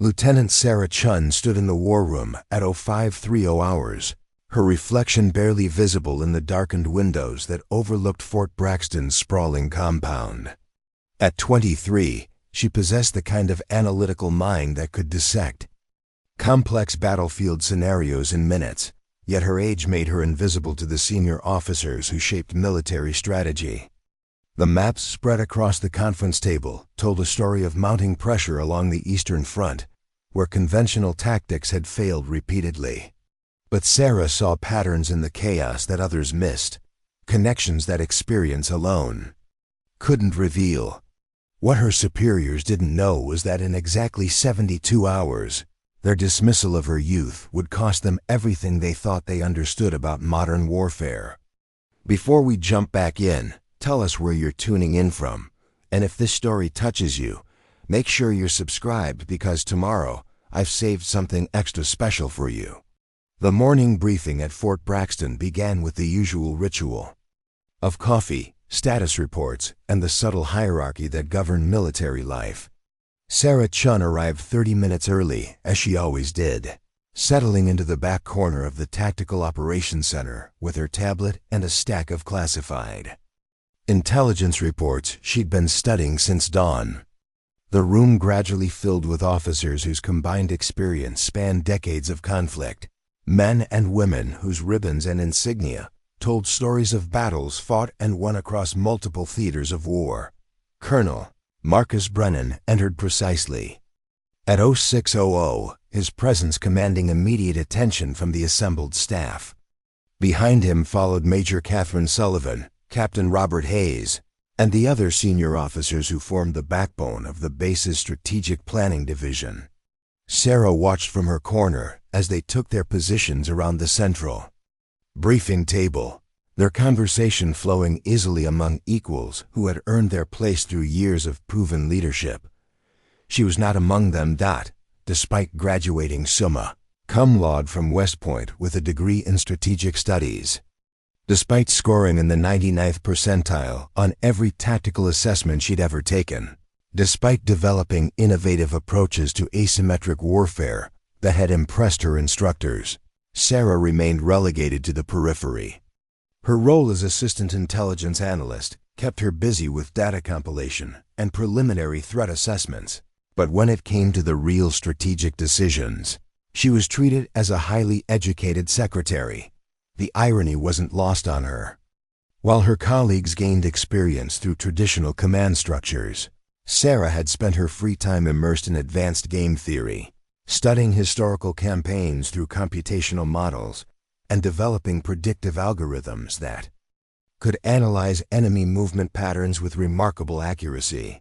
Lieutenant Sarah Chun stood in the war room at 0530 hours, her reflection barely visible in the darkened windows that overlooked Fort Braxton's sprawling compound. At 23, she possessed the kind of analytical mind that could dissect complex battlefield scenarios in minutes, yet her age made her invisible to the senior officers who shaped military strategy. The maps spread across the conference table told a story of mounting pressure along the Eastern Front, where conventional tactics had failed repeatedly. But Sarah saw patterns in the chaos that others missed, connections that experience alone couldn't reveal. What her superiors didn't know was that in exactly 72 hours, their dismissal of her youth would cost them everything they thought they understood about modern warfare. Before we jump back in, tell us where you're tuning in from, and if this story touches you, make sure you're subscribed because tomorrow I've saved something extra special for you. The morning briefing at Fort Braxton began with the usual ritual of coffee, status reports, and the subtle hierarchy that governed military life. Sarah Chun arrived 30 minutes early, as she always did, settling into the back corner of the Tactical Operations Center with her tablet and a stack of classified intelligence reports she'd been studying since dawn. The room gradually filled with officers whose combined experience spanned decades of conflict, men and women whose ribbons and insignia told stories of battles fought and won across multiple theaters of war. Colonel Marcus Brennan entered precisely at 0600, his presence commanding immediate attention from the assembled staff. Behind him followed Major Catherine Sullivan, Captain Robert Hayes, and the other senior officers who formed the backbone of the base's strategic planning division. Sarah watched from her corner as they took their positions around the central briefing table, their conversation flowing easily among equals who had earned their place through years of proven leadership. She was not among them, despite graduating summa cum laude from West Point with a degree in strategic studies. Despite scoring in the 99th percentile on every tactical assessment she'd ever taken, despite developing innovative approaches to asymmetric warfare that had impressed her instructors, Sarah remained relegated to the periphery. Her role as assistant intelligence analyst kept her busy with data compilation and preliminary threat assessments, but when it came to the real strategic decisions, she was treated as a highly educated secretary. The irony wasn't lost on her. While her colleagues gained experience through traditional command structures, Sarah had spent her free time immersed in advanced game theory, studying historical campaigns through computational models, and developing predictive algorithms that could analyze enemy movement patterns with remarkable accuracy.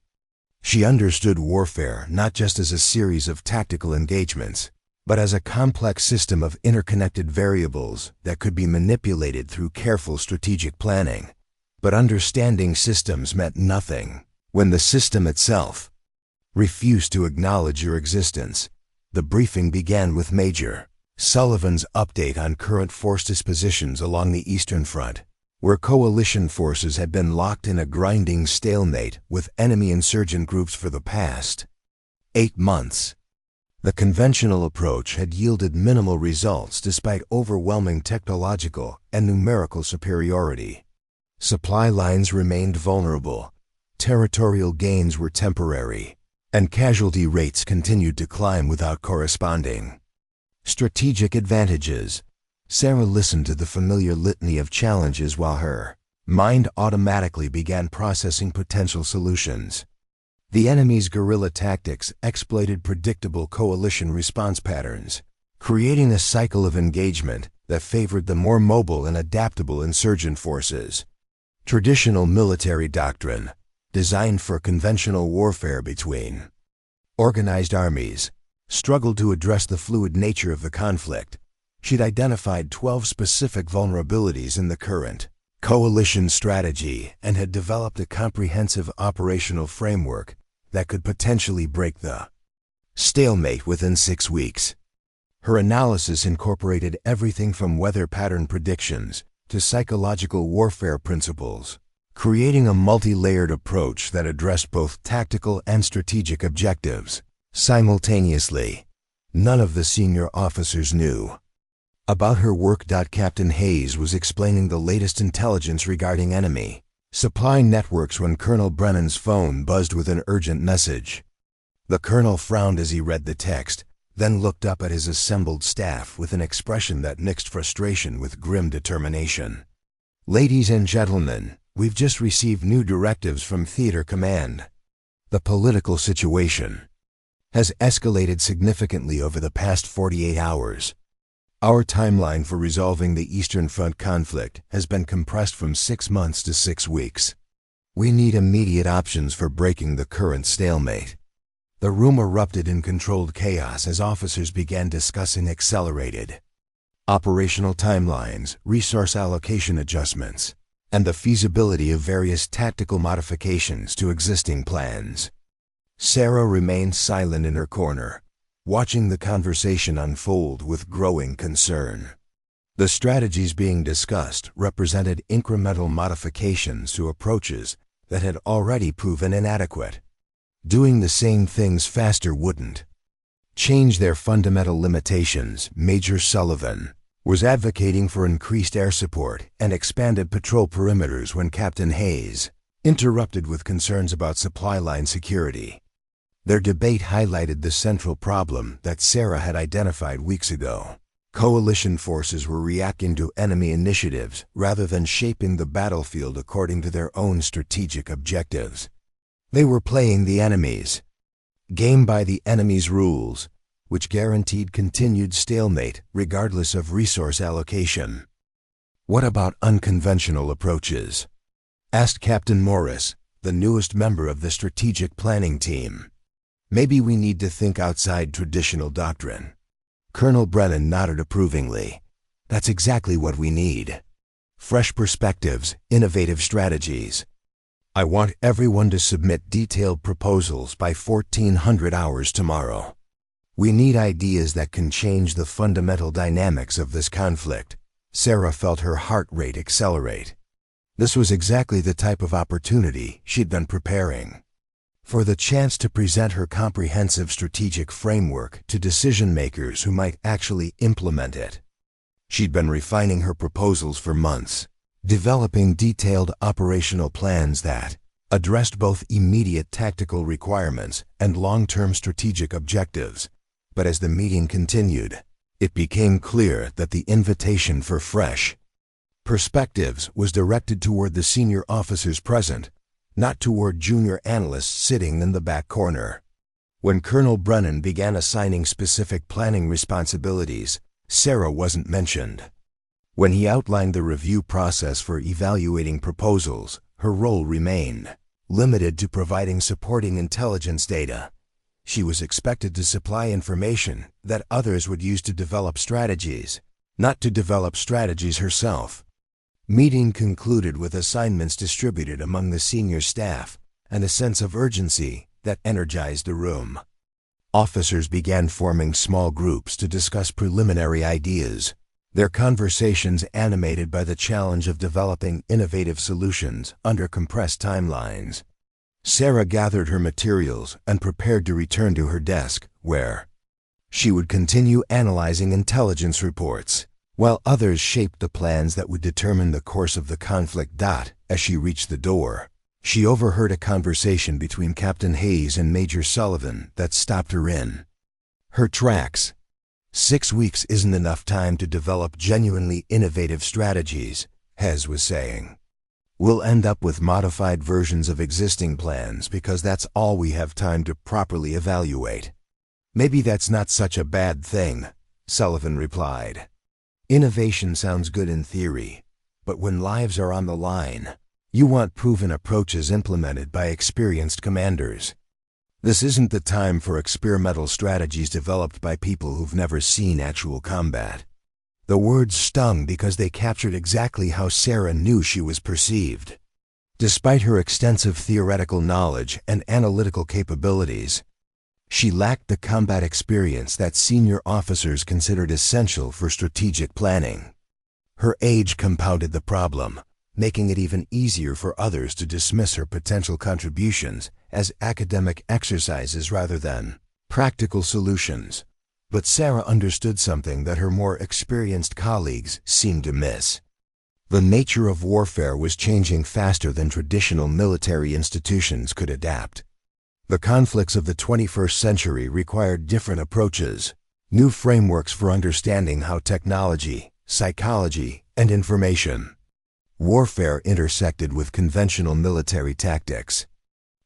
She understood warfare not just as a series of tactical engagements, but as a complex system of interconnected variables that could be manipulated through careful strategic planning. But understanding systems meant nothing when the system itself refused to acknowledge your existence. The briefing began with Major Sullivan's update on current force dispositions along the Eastern Front, where coalition forces had been locked in a grinding stalemate with enemy insurgent groups for the past 8 months. The conventional approach had yielded minimal results despite overwhelming technological and numerical superiority. Supply lines remained vulnerable, territorial gains were temporary, and casualty rates continued to climb without corresponding strategic advantages. Sarah listened to the familiar litany of challenges while her mind automatically began processing potential solutions. The enemy's guerrilla tactics exploited predictable coalition response patterns, creating a cycle of engagement that favored the more mobile and adaptable insurgent forces. Traditional military doctrine, designed for conventional warfare between organized armies, struggled to address the fluid nature of the conflict. She'd identified 12 specific vulnerabilities in the current coalition strategy and had developed a comprehensive operational framework that could potentially break the stalemate within 6 weeks. Her analysis incorporated everything from weather pattern predictions to psychological warfare principles, creating a multi-layered approach that addressed both tactical and strategic objectives. Simultaneously, none of the senior officers knew about her work. Captain Hayes was explaining the latest intelligence regarding enemy supply networks when Colonel Brennan's phone buzzed with an urgent message. The colonel frowned as he read the text, then looked up at his assembled staff with an expression that mixed frustration with grim determination. "Ladies and gentlemen, we've just received new directives from Theater Command. The political situation has escalated significantly over the past 48 hours. Our timeline for resolving the Eastern Front conflict has been compressed from 6 months to 6 weeks. We need immediate options for breaking the current stalemate." The room erupted in controlled chaos as officers began discussing accelerated operational timelines, resource allocation adjustments, and the feasibility of various tactical modifications to existing plans. Sarah remained silent in her corner, watching the conversation unfold with growing concern. The strategies being discussed represented incremental modifications to approaches that had already proven inadequate. Doing the same things faster wouldn't change their fundamental limitations. Major Sullivan was advocating for increased air support and expanded patrol perimeters when Captain Hayes interrupted with concerns about supply line security. Their debate highlighted the central problem that Sarah had identified weeks ago. Coalition forces were reacting to enemy initiatives rather than shaping the battlefield according to their own strategic objectives. They were playing the enemy's game by the enemy's rules, which guaranteed continued stalemate regardless of resource allocation. "What about unconventional approaches?" asked Captain Morris, the newest member of the strategic planning team. "Maybe we need to think outside traditional doctrine." Colonel Brennan nodded approvingly. "That's exactly what we need. Fresh perspectives, innovative strategies. I want everyone to submit detailed proposals by 1400 hours tomorrow. We need ideas that can change the fundamental dynamics of this conflict." Sarah felt her heart rate accelerate. This was exactly the type of opportunity she'd been preparing for, the chance to present her comprehensive strategic framework to decision-makers who might actually implement it. She'd been refining her proposals for months, developing detailed operational plans that addressed both immediate tactical requirements and long-term strategic objectives. But as the meeting continued, it became clear that the invitation for fresh perspectives was directed toward the senior officers present, not toward junior analysts sitting in the back corner. When Colonel Brennan began assigning specific planning responsibilities, Sarah wasn't mentioned. When he outlined the review process for evaluating proposals, her role remained limited to providing supporting intelligence data. She was expected to supply information that others would use to develop strategies, not to develop strategies herself. Meeting concluded with assignments distributed among the senior staff and a sense of urgency that energized the room. Officers began forming small groups to discuss preliminary ideas, their conversations animated by the challenge of developing innovative solutions under compressed timelines. Sarah gathered her materials and prepared to return to her desk, where she would continue analyzing intelligence reports, while others shaped the plans that would determine the course of the conflict. As she reached the door, she overheard a conversation between Captain Hayes and Major Sullivan that stopped her in her tracks. 6 weeks isn't enough time to develop genuinely innovative strategies, Hayes was saying. We'll end up with modified versions of existing plans because that's all we have time to properly evaluate. Maybe that's not such a bad thing, Sullivan replied. Innovation sounds good in theory, but when lives are on the line, you want proven approaches implemented by experienced commanders. This isn't the time for experimental strategies developed by people who've never seen actual combat. The words stung because they captured exactly how Sarah knew she was perceived. Despite her extensive theoretical knowledge and analytical capabilities, she lacked the combat experience that senior officers considered essential for strategic planning. Her age compounded the problem, making it even easier for others to dismiss her potential contributions as academic exercises rather than practical solutions. But Sarah understood something that her more experienced colleagues seemed to miss. The nature of warfare was changing faster than traditional military institutions could adapt. The conflicts of the 21st century required different approaches, new frameworks for understanding how technology, psychology, and information warfare intersected with conventional military tactics.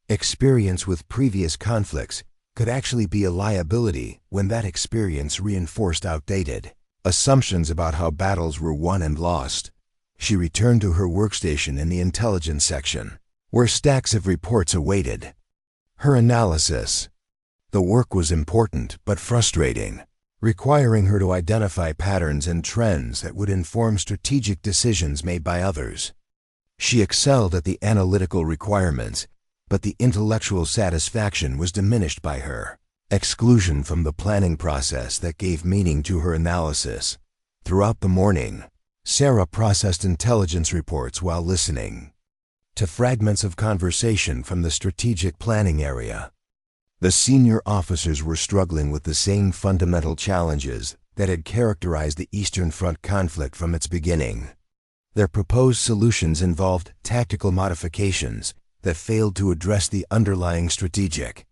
Experience with previous conflicts could actually be a liability when that experience reinforced outdated assumptions about how battles were won and lost. She returned to her workstation in the intelligence section, where stacks of reports awaited her analysis. The work was important but frustrating, requiring her to identify patterns and trends that would inform strategic decisions made by others. She excelled at the analytical requirements, but the intellectual satisfaction was diminished by her exclusion from the planning process that gave meaning to her analysis. Throughout the morning, Sarah processed intelligence reports while listening to fragments of conversation from the strategic planning area. The senior officers were struggling with the same fundamental challenges that had characterized the Eastern Front conflict from its beginning. Their proposed solutions involved tactical modifications that failed to address the underlying strategic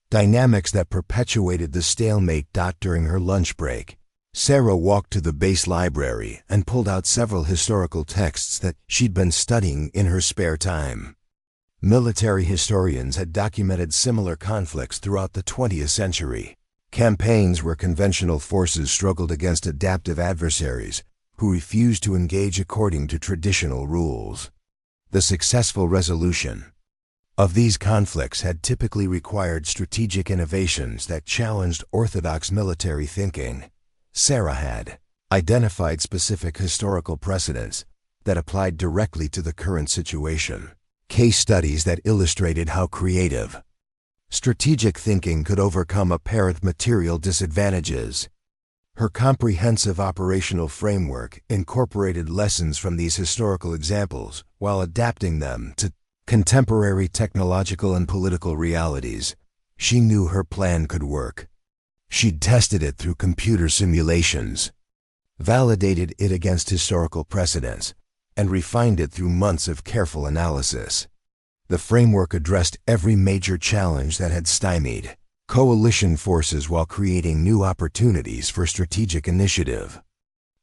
dynamics that perpetuated the stalemate. During her lunch break, Sarah walked to the base library and pulled out several historical texts that she'd been studying in her spare time. Military historians had documented similar conflicts throughout the 20th century, campaigns where conventional forces struggled against adaptive adversaries who refused to engage according to traditional rules. The successful resolution of these conflicts had typically required strategic innovations that challenged orthodox military thinking. Sarah had identified specific historical precedents that applied directly to the current situation, case studies that illustrated how creative, strategic thinking could overcome apparent material disadvantages. Her comprehensive operational framework incorporated lessons from these historical examples while adapting them to contemporary technological and political realities. She knew her plan could work. She'd tested it through computer simulations, validated it against historical precedents, and refined it through months of careful analysis. The framework addressed every major challenge that had stymied coalition forces while creating new opportunities for strategic initiative.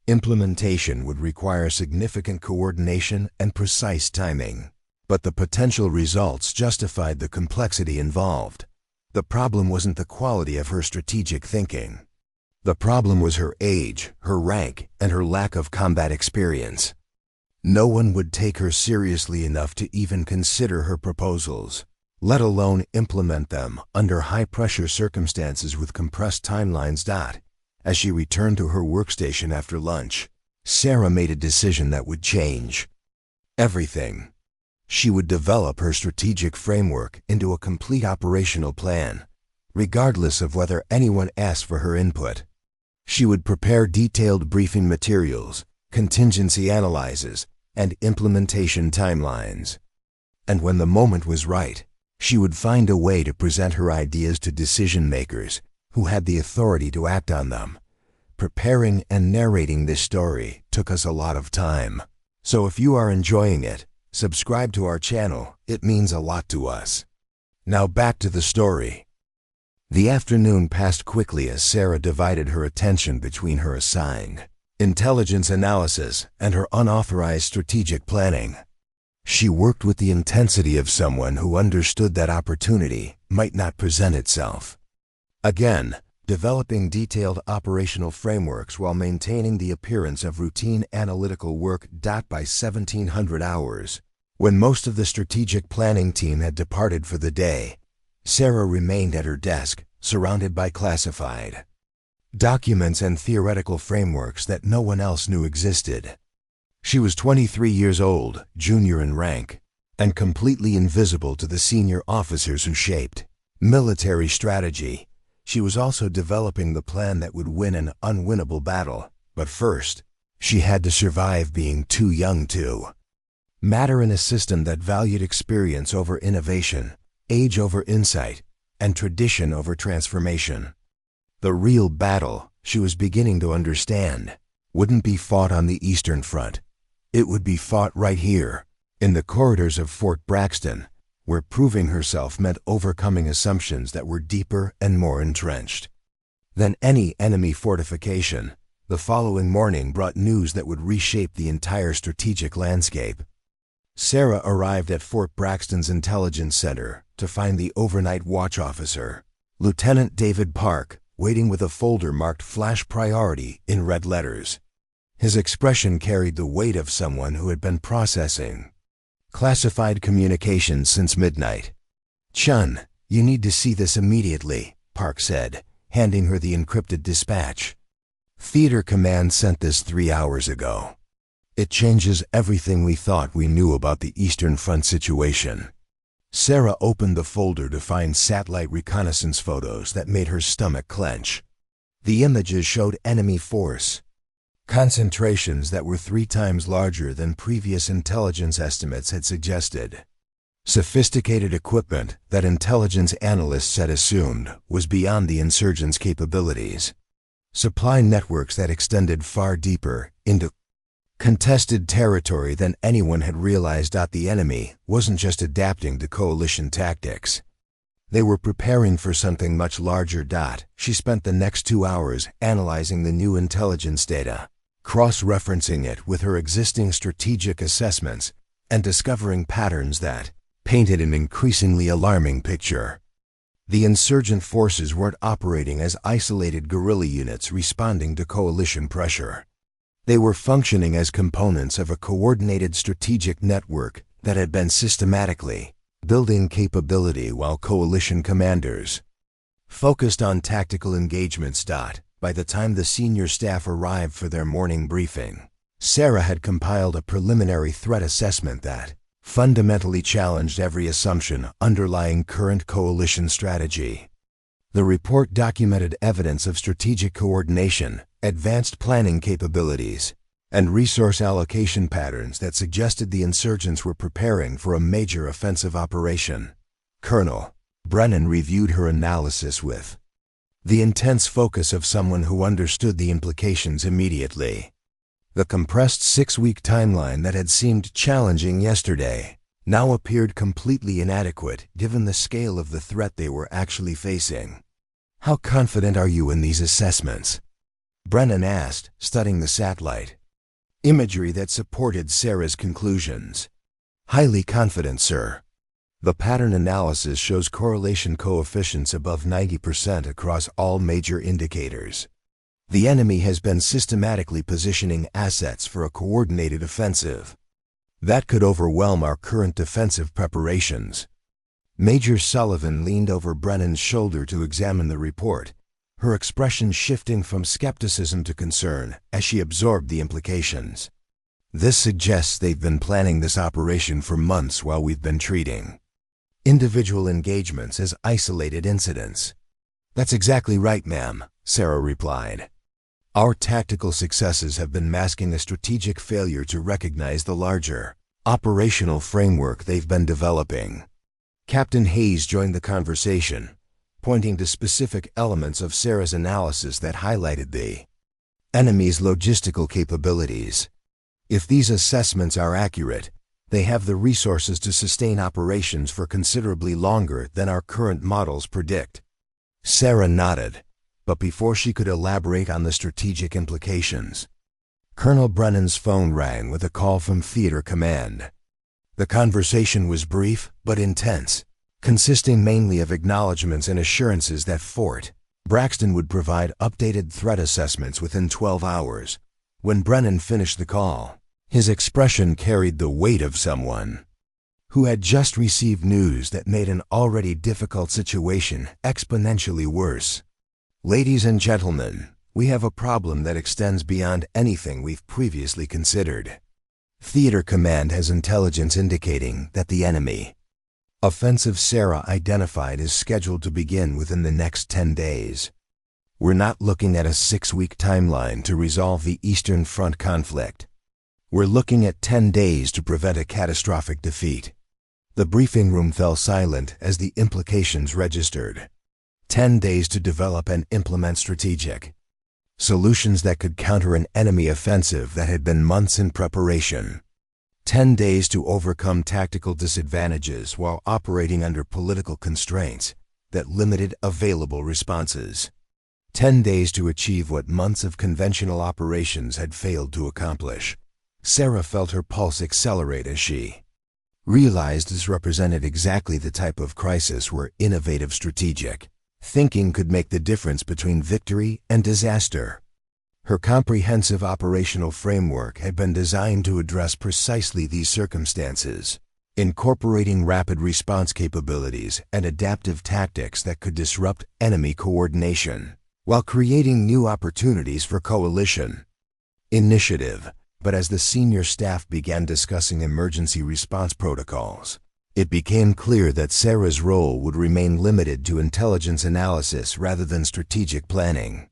Implementation would require significant coordination and precise timing, but the potential results justified the complexity involved. The problem wasn't the quality of her strategic thinking. The problem was her age, her rank, and her lack of combat experience. No one would take her seriously enough to even consider her proposals, let alone implement them under high-pressure circumstances with compressed timelines. As she returned to her workstation after lunch, Sarah made a decision that would change everything. She would develop her strategic framework into a complete operational plan, regardless of whether anyone asked for her input. She would prepare detailed briefing materials, contingency analyses, and implementation timelines. And when the moment was right, she would find a way to present her ideas to decision-makers who had the authority to act on them. Preparing and narrating this story took us a lot of time. So if you are enjoying it, subscribe to our channel. It means a lot to us. Now back to the story. The afternoon passed quickly as Sarah divided her attention between her assigned intelligence analysis and her unauthorized strategic planning. She worked with the intensity of someone who understood that opportunity might not present itself again, developing detailed operational frameworks while maintaining the appearance of routine analytical work. By 1700 hours, when most of the strategic planning team had departed for the day, Sarah remained at her desk, surrounded by classified documents and theoretical frameworks that no one else knew existed. She was 23 years old, junior in rank, and completely invisible to the senior officers who shaped military strategy. She was also developing the plan that would win an unwinnable battle. But first, she had to survive being too young to matter in a system that valued experience over innovation, age over insight, and tradition over transformation. The real battle, she was beginning to understand, wouldn't be fought on the Eastern Front. It would be fought right here, in the corridors of Fort Braxton, where proving herself meant overcoming assumptions that were deeper and more entrenched than any enemy fortification. The following morning brought news that would reshape the entire strategic landscape. Sarah arrived at Fort Braxton's Intelligence Center to find the overnight watch officer, Lieutenant David Park, waiting with a folder marked Flash Priority in red letters. His expression carried the weight of someone who had been processing classified communications since midnight. "Chun, you need to see this immediately," Park said, handing her the encrypted dispatch. "Theater Command sent this 3 hours ago. It changes everything we thought we knew about the Eastern Front situation." Sarah opened the folder to find satellite reconnaissance photos that made her stomach clench. The images showed enemy force concentrations that were 3 times larger than previous intelligence estimates had suggested. Sophisticated equipment that intelligence analysts had assumed was beyond the insurgents' capabilities. Supply networks that extended far deeper into contested territory than anyone had realized. The enemy wasn't just adapting to coalition tactics. They were preparing for something much larger. She spent the next 2 hours analyzing the new intelligence data, cross-referencing it with her existing strategic assessments, and discovering patterns that painted an increasingly alarming picture. The insurgent forces weren't operating as isolated guerrilla units responding to coalition pressure. They were functioning as components of a coordinated strategic network that had been systematically building capability while coalition commanders focused on tactical engagements. By the time the senior staff arrived for their morning briefing, Sarah had compiled a preliminary threat assessment that fundamentally challenged every assumption underlying current coalition strategy. The report documented evidence of strategic coordination, advanced planning capabilities, and resource allocation patterns that suggested the insurgents were preparing for a major offensive operation. Colonel Brennan reviewed her analysis with the intense focus of someone who understood the implications immediately. The compressed 6-week timeline that had seemed challenging yesterday now appeared completely inadequate given the scale of the threat they were actually facing. "How confident are you in these assessments?" Brennan asked, studying the satellite imagery that supported Sarah's conclusions. "Highly confident, sir. The pattern analysis shows correlation coefficients above 90% across all major indicators. The enemy has been systematically positioning assets for a coordinated offensive that could overwhelm our current defensive preparations." Major Sullivan leaned over Brennan's shoulder to examine the report, her expression shifting from skepticism to concern as she absorbed the implications. "This suggests they've been planning this operation for months while we've been treating individual engagements as isolated incidents." "That's exactly right, ma'am," Sarah replied. "Our tactical successes have been masking a strategic failure to recognize the larger operational framework they've been developing." Captain Hayes joined the conversation, pointing to specific elements of Sarah's analysis that highlighted the enemy's logistical capabilities. "If these assessments are accurate, they have the resources to sustain operations for considerably longer than our current models predict." Sarah nodded, but before she could elaborate on the strategic implications, Colonel Brennan's phone rang with a call from Theater Command. The conversation was brief but intense, consisting mainly of acknowledgments and assurances that Fort Braxton would provide updated threat assessments within 12 hours. When Brennan finished the call, his expression carried the weight of someone who had just received news that made an already difficult situation exponentially worse. "Ladies and gentlemen, we have a problem that extends beyond anything we've previously considered. Theater Command has intelligence indicating that the enemy offensive Sarah identified is scheduled to begin within the next 10 days. We're not looking at a 6-week timeline to resolve the Eastern Front conflict. We're looking at 10 days to prevent a catastrophic defeat. The briefing room fell silent as the implications registered. 10 days to develop and implement strategic solutions that could counter an enemy offensive that had been months in preparation. 10 days to overcome tactical disadvantages while operating under political constraints that limited available responses. 10 days to achieve what months of conventional operations had failed to accomplish. Sarah felt her pulse accelerate as she realized this represented exactly the type of crisis where innovative strategic thinking could make the difference between victory and disaster. Her comprehensive operational framework had been designed to address precisely these circumstances, incorporating rapid response capabilities and adaptive tactics that could disrupt enemy coordination, while creating new opportunities for coalition initiative. But as the senior staff began discussing emergency response protocols, it became clear that Sarah's role would remain limited to intelligence analysis rather than strategic planning.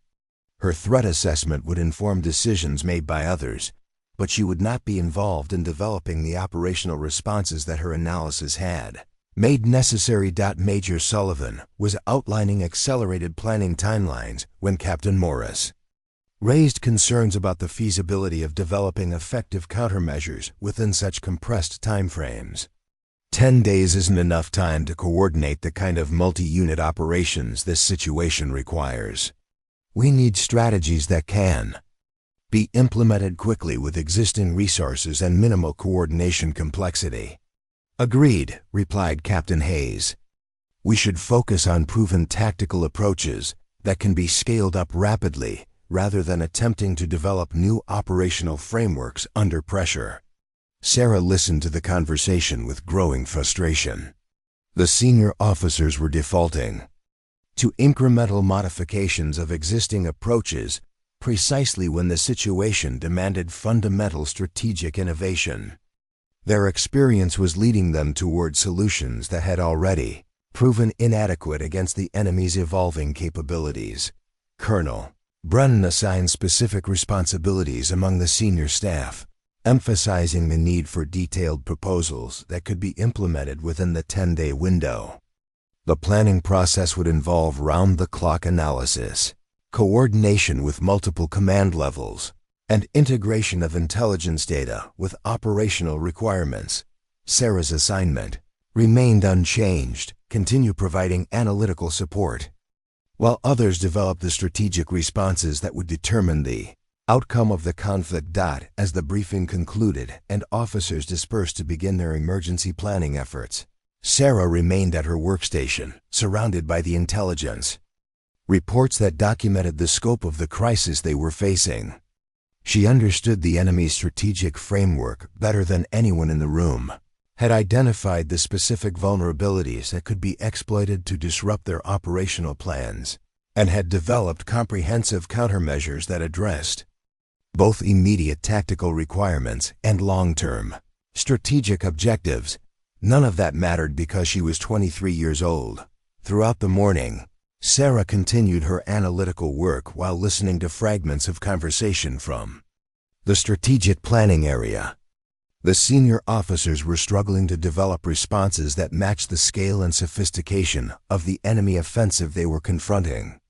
Her threat assessment would inform decisions made by others, but she would not be involved in developing the operational responses that her analysis had made necessary. Major Sullivan was outlining accelerated planning timelines when Captain Morris raised concerns about the feasibility of developing effective countermeasures within such compressed timeframes. 10 days isn't enough time to coordinate the kind of multi-unit operations this situation requires. We need strategies that can be implemented quickly with existing resources and minimal coordination complexity. Agreed, replied Captain Hayes. We should focus on proven tactical approaches that can be scaled up rapidly rather than attempting to develop new operational frameworks under pressure. Sarah listened to the conversation with growing frustration. The senior officers were defaulting to incremental modifications of existing approaches precisely when the situation demanded fundamental strategic innovation. Their experience was leading them toward solutions that had already proven inadequate against the enemy's evolving capabilities. Colonel Brennan assigned specific responsibilities among the senior staff, emphasizing the need for detailed proposals that could be implemented within the 10-day window. The planning process would involve round-the-clock analysis, coordination with multiple command levels, and integration of intelligence data with operational requirements. Sarah's assignment remained unchanged: continue providing analytical support, while others developed the strategic responses that would determine the outcome of the conflict. As the briefing concluded and officers dispersed to begin their emergency planning efforts, Sarah remained at her workstation, surrounded by the intelligence reports that documented the scope of the crisis they were facing. She understood the enemy's strategic framework better than anyone in the room, had identified the specific vulnerabilities that could be exploited to disrupt their operational plans, and had developed comprehensive countermeasures that addressed both immediate tactical requirements and long-term strategic objectives. None of that mattered because she was 23 years old. Throughout the morning, Sarah continued her analytical work while listening to fragments of conversation from the strategic planning area. The senior officers were struggling to develop responses that matched the scale and sophistication of the enemy offensive they were confronting.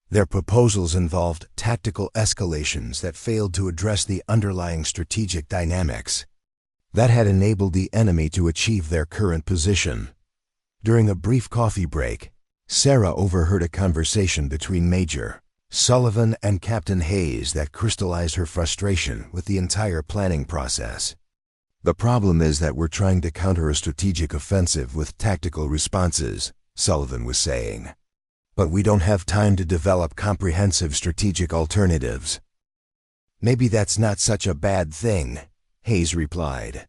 Their proposals involved tactical escalations that failed to address the underlying strategic dynamics that had enabled the enemy to achieve their current position. During a brief coffee break, Sarah overheard a conversation between Major Sullivan and Captain Hayes that crystallized her frustration with the entire planning process. The problem is that we're trying to counter a strategic offensive with tactical responses, Sullivan was saying. But we don't have time to develop comprehensive strategic alternatives. Maybe that's not such a bad thing, Hayes replied.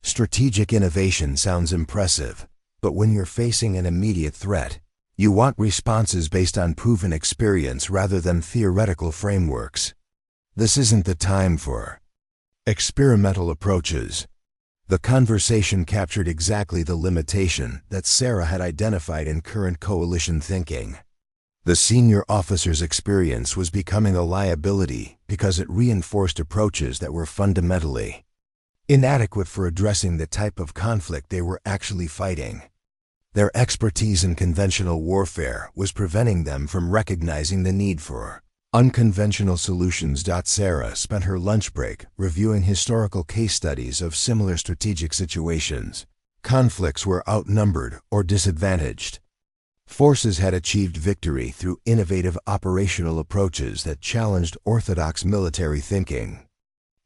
Strategic innovation sounds impressive, but when you're facing an immediate threat, you want responses based on proven experience rather than theoretical frameworks. This isn't the time for experimental approaches. The conversation captured exactly the limitation that Sarah had identified in current coalition thinking. The senior officer's experience was becoming a liability because it reinforced approaches that were fundamentally inadequate for addressing the type of conflict they were actually fighting. Their expertise in conventional warfare was preventing them from recognizing the need for unconventional solutions. Sarah spent her lunch break reviewing historical case studies of similar strategic situations. Conflicts were outnumbered or disadvantaged. Forces had achieved victory through innovative operational approaches that challenged orthodox military thinking.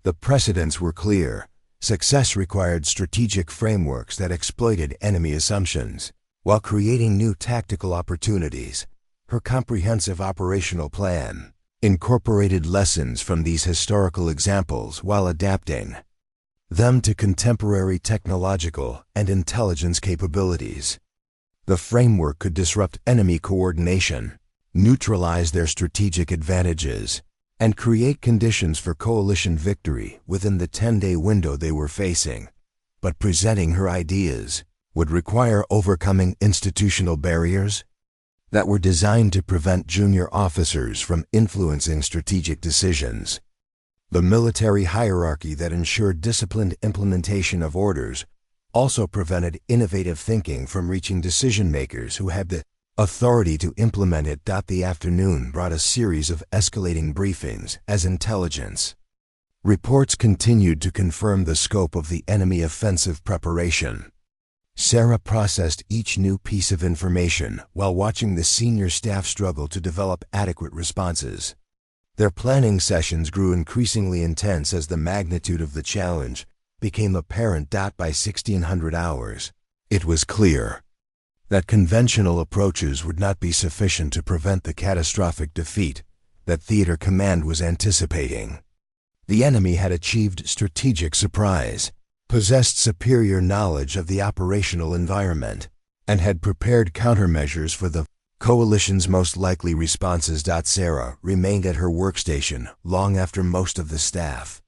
The precedents were clear. Success required strategic frameworks that exploited enemy assumptions, while creating new tactical opportunities. Her comprehensive operational plan incorporated lessons from these historical examples while adapting them to contemporary technological and intelligence capabilities. The framework could disrupt enemy coordination, neutralize their strategic advantages, and create conditions for coalition victory within the 10-day window they were facing. But presenting her ideas would require overcoming institutional barriers that were designed to prevent junior officers from influencing strategic decisions. The military hierarchy that ensured disciplined implementation of orders also prevented innovative thinking from reaching decision-makers who had the authority to implement it. The afternoon brought a series of escalating briefings as intelligence reports continued to confirm the scope of the enemy offensive preparation. Sarah processed each new piece of information while watching the senior staff struggle to develop adequate responses. Their planning sessions grew increasingly intense as the magnitude of the challenge became apparent. By 1600 hours, it was clear that conventional approaches would not be sufficient to prevent the catastrophic defeat that Theater Command was anticipating. The enemy had achieved strategic surprise, possessed superior knowledge of the operational environment, and had prepared countermeasures for the coalition's most likely responses. Sarah remained at her workstation long after most of the staff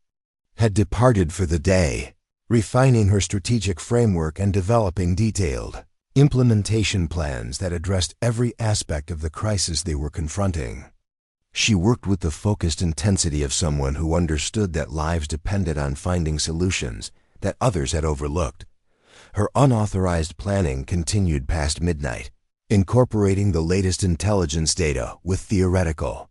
had departed for the day, refining her strategic framework and developing detailed implementation plans that addressed every aspect of the crisis they were confronting. She worked with the focused intensity of someone who understood that lives depended on finding solutions that others had overlooked. Her unauthorized planning continued past midnight, incorporating the latest intelligence data with theoretical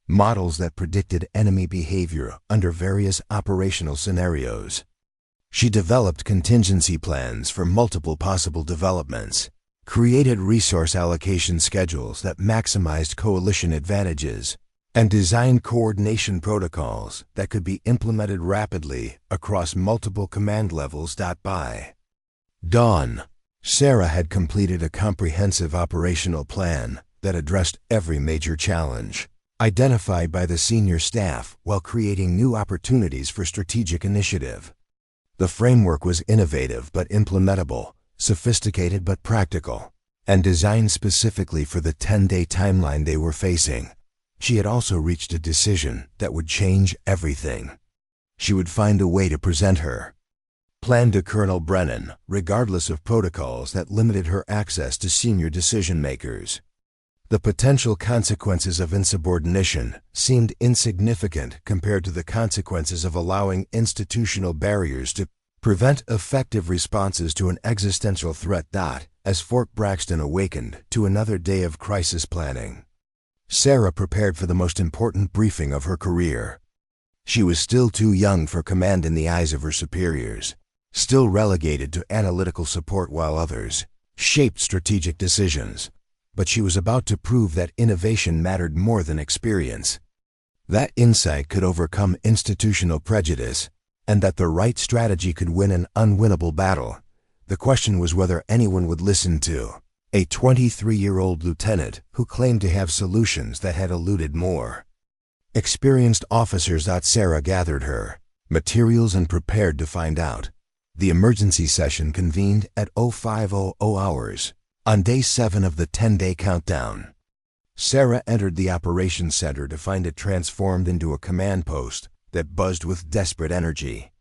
models that predicted enemy behavior under various operational scenarios. She developed contingency plans for multiple possible developments, created resource allocation schedules that maximized coalition advantages, and designed coordination protocols that could be implemented rapidly across multiple command levels. By dawn, Sarah had completed a comprehensive operational plan that addressed every major challenge identified by the senior staff while creating new opportunities for strategic initiative. The framework was innovative but implementable, sophisticated but practical, and designed specifically for the 10-day timeline they were facing. She had also reached a decision that would change everything. She would find a way to present her plan to Colonel Brennan, regardless of protocols that limited her access to senior decision-makers. The potential consequences of insubordination seemed insignificant compared to the consequences of allowing institutional barriers to prevent effective responses to an existential threat. As Fort Braxton awakened to another day of crisis planning, Sarah prepared for the most important briefing of her career. She was still too young for command in the eyes of her superiors, still relegated to analytical support while others shaped strategic decisions. But she was about to prove that innovation mattered more than experience, that insight could overcome institutional prejudice, and that the right strategy could win an unwinnable battle. The question was whether anyone would listen to a 23-year-old lieutenant who claimed to have solutions that had eluded more experienced officers. Sarah gathered her materials and prepared to find out. The emergency session convened at 0500 hours on day 7 of the 10-day countdown. Sarah entered the operations center to find it transformed into a command post that buzzed with desperate energy.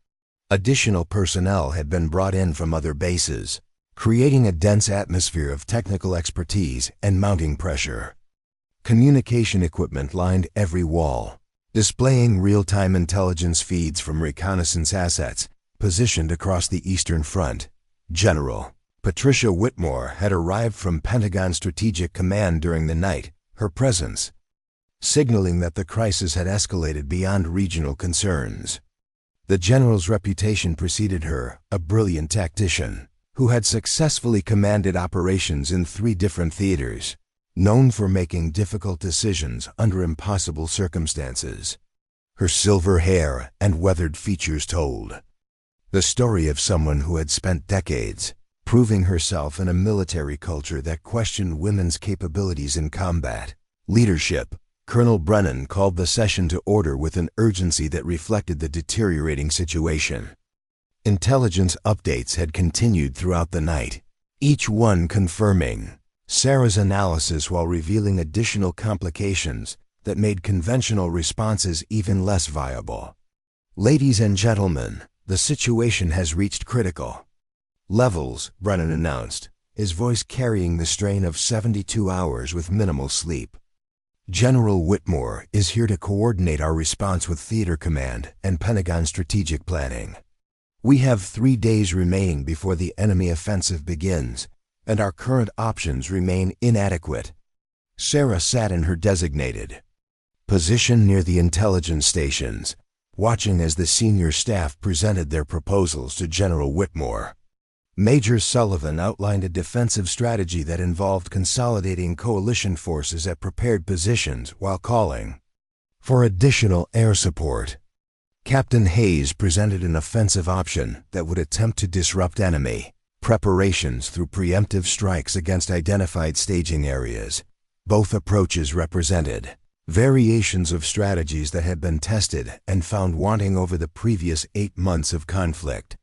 Additional personnel had been brought in from other bases, creating a dense atmosphere of technical expertise and mounting pressure. Communication equipment lined every wall, displaying real-time intelligence feeds from reconnaissance assets positioned across the Eastern Front. General Patricia Whitmore had arrived from Pentagon Strategic Command during the night, her presence signaling that the crisis had escalated beyond regional concerns. The general's reputation preceded her, a brilliant tactician who had successfully commanded operations in 3 different theaters, known for making difficult decisions under impossible circumstances. Her silver hair and weathered features told the story of someone who had spent decades proving herself in a military culture that questioned women's capabilities in combat. Leadership. Colonel Brennan called the session to order with an urgency that reflected the deteriorating situation. Intelligence updates had continued throughout the night, each one confirming Sarah's analysis while revealing additional complications that made conventional responses even less viable. Ladies and gentlemen, the situation has reached critical levels, Brennan announced, his voice carrying the strain of 72 hours with minimal sleep. General Whitmore is here to coordinate our response with Theater Command and Pentagon Strategic Planning. We have 3 days remaining before the enemy offensive begins, and our current options remain inadequate. Sarah sat in her designated position near the intelligence stations, watching as the senior staff presented their proposals to General Whitmore. Major Sullivan outlined a defensive strategy that involved consolidating coalition forces at prepared positions while calling for additional air support. Captain Hayes presented an offensive option that would attempt to disrupt enemy preparations through preemptive strikes against identified staging areas. Both approaches represented variations of strategies that had been tested and found wanting over the previous 8 months of conflict.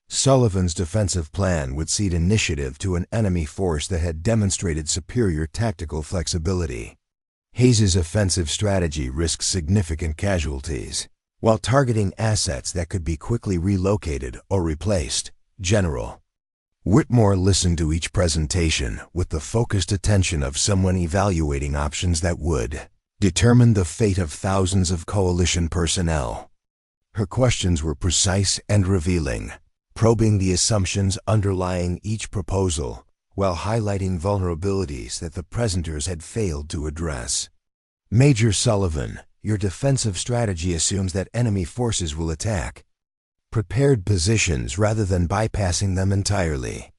Sullivan's defensive plan would cede initiative to an enemy force that had demonstrated superior tactical flexibility. Hayes's offensive strategy risked significant casualties, while targeting assets that could be quickly relocated or replaced. General Whitmore listened to each presentation with the focused attention of someone evaluating options that would determine the fate of thousands of coalition personnel. Her questions were precise and revealing, probing the assumptions underlying each proposal while highlighting vulnerabilities that the presenters had failed to address. Major Sullivan, your defensive strategy assumes that enemy forces will attack prepared positions rather than bypassing them entirely.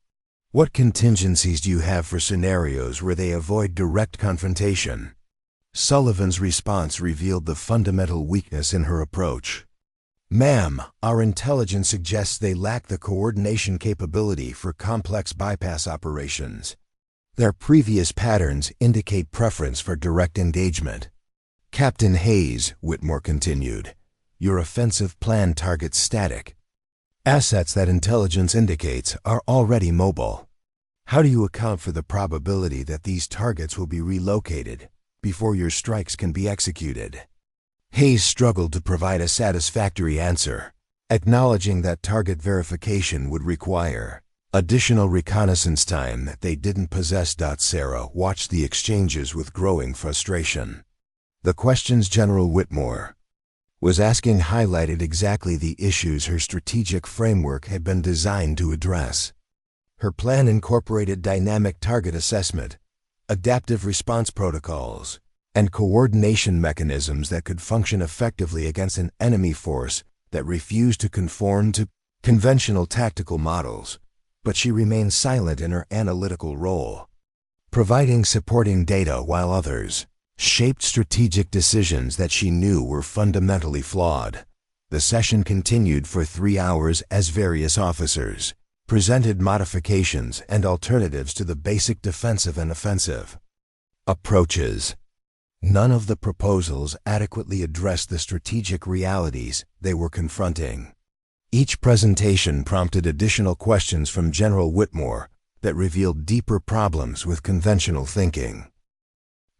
What contingencies do you have for scenarios where they avoid direct confrontation? Sullivan's response revealed the fundamental weakness in her approach. Ma'am, our intelligence suggests they lack the coordination capability for complex bypass operations. Their previous patterns indicate preference for direct engagement. Captain Hayes, Whitmore continued, your offensive plan targets static assets that intelligence indicates are already mobile. How do you account for the probability that these targets will be relocated before your strikes can be executed? Hayes struggled to provide a satisfactory answer, acknowledging that target verification would require additional reconnaissance time that they didn't possess. Sarah watched the exchanges with growing frustration. The questions General Whitmore was asking highlighted exactly the issues her strategic framework had been designed to address. Her plan incorporated dynamic target assessment, adaptive response protocols, and coordination mechanisms that could function effectively against an enemy force that refused to conform to conventional tactical models, but she remained silent in her analytical role, providing supporting data while others shaped strategic decisions that she knew were fundamentally flawed. The session continued for 3 hours as various officers presented modifications and alternatives to the basic defensive and offensive approaches. None of the proposals adequately addressed the strategic realities they were confronting. Each presentation prompted additional questions from General Whitmore that revealed deeper problems with conventional thinking.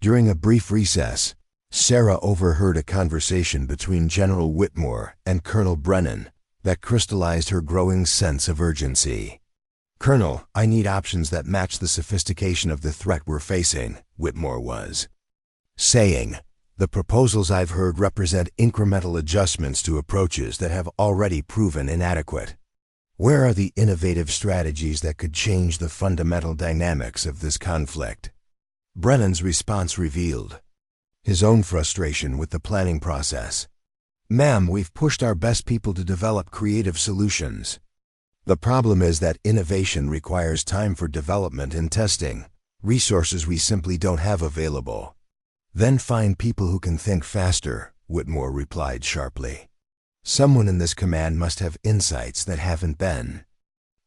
During a brief recess, Sarah overheard a conversation between General Whitmore and Colonel Brennan that crystallized her growing sense of urgency. Colonel, I need options that match the sophistication of the threat we're facing, Whitmore was saying. The proposals I've heard represent incremental adjustments to approaches that have already proven inadequate. Where are the innovative strategies that could change the fundamental dynamics of this conflict? Brennan's response revealed his own frustration with the planning process. Ma'am, we've pushed our best people to develop creative solutions. The problem is that innovation requires time for development and testing, resources we simply don't have available. Then find people who can think faster, Whitmore replied sharply. Someone in this command must have insights that haven't been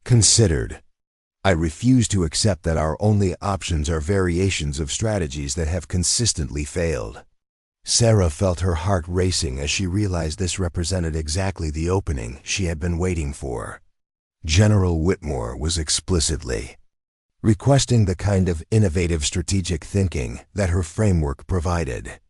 considered. I refuse to accept that our only options are variations of strategies that have consistently failed. Sarah felt her heart racing as she realized this represented exactly the opening she had been waiting for. General Whitmore was explicitly requesting the kind of innovative strategic thinking that her framework provided.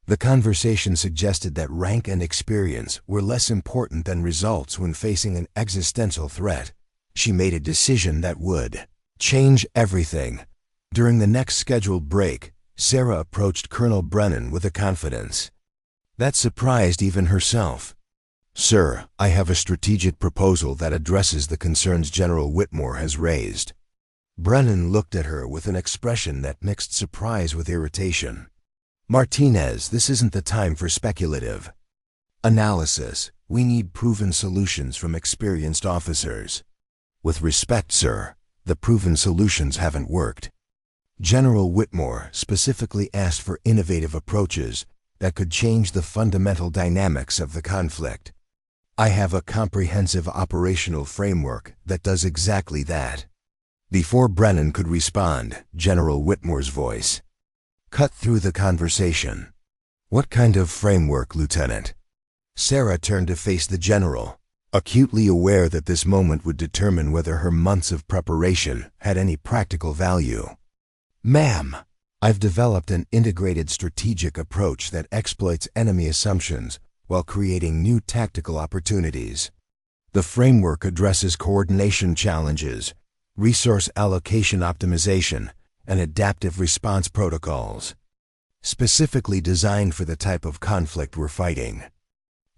The conversation suggested that rank and experience were less important than results when facing an existential threat. She made a decision that would change everything. During the next scheduled break, Sarah approached Colonel Brennan with a confidence that surprised even herself. Sir, I have a strategic proposal that addresses the concerns General Whitmore has raised. Brennan looked at her with an expression that mixed surprise with irritation. Martinez, this isn't the time for speculative analysis. We need proven solutions from experienced officers. With respect, sir, the proven solutions haven't worked. General Whitmore specifically asked for innovative approaches that could change the fundamental dynamics of the conflict. I have a comprehensive operational framework that does exactly that. Before Brennan could respond, General Whitmore's voice cut through the conversation. What kind of framework, Lieutenant? Sarah turned to face the general, acutely aware that this moment would determine whether her months of preparation had any practical value. Ma'am, I've developed an integrated strategic approach that exploits enemy assumptions while creating new tactical opportunities. The framework addresses coordination challenges, resource allocation optimization, and adaptive response protocols, specifically designed for the type of conflict we're fighting.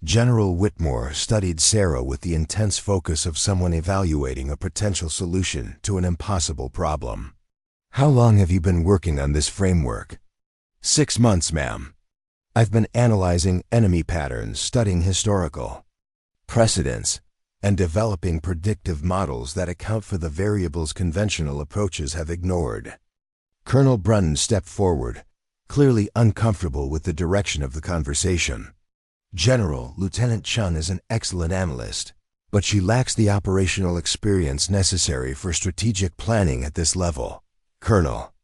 General Whitmore studied Sarah with the intense focus of someone evaluating a potential solution to an impossible problem. How long have you been working on this framework? 6 months, ma'am. I've been analyzing enemy patterns, studying historical precedents, and developing predictive models that account for the variables conventional approaches have ignored. Colonel Brennan stepped forward, clearly uncomfortable with the direction of the conversation. General, Lieutenant Chun is an excellent analyst, but she lacks the operational experience necessary for strategic planning at this level. Colonel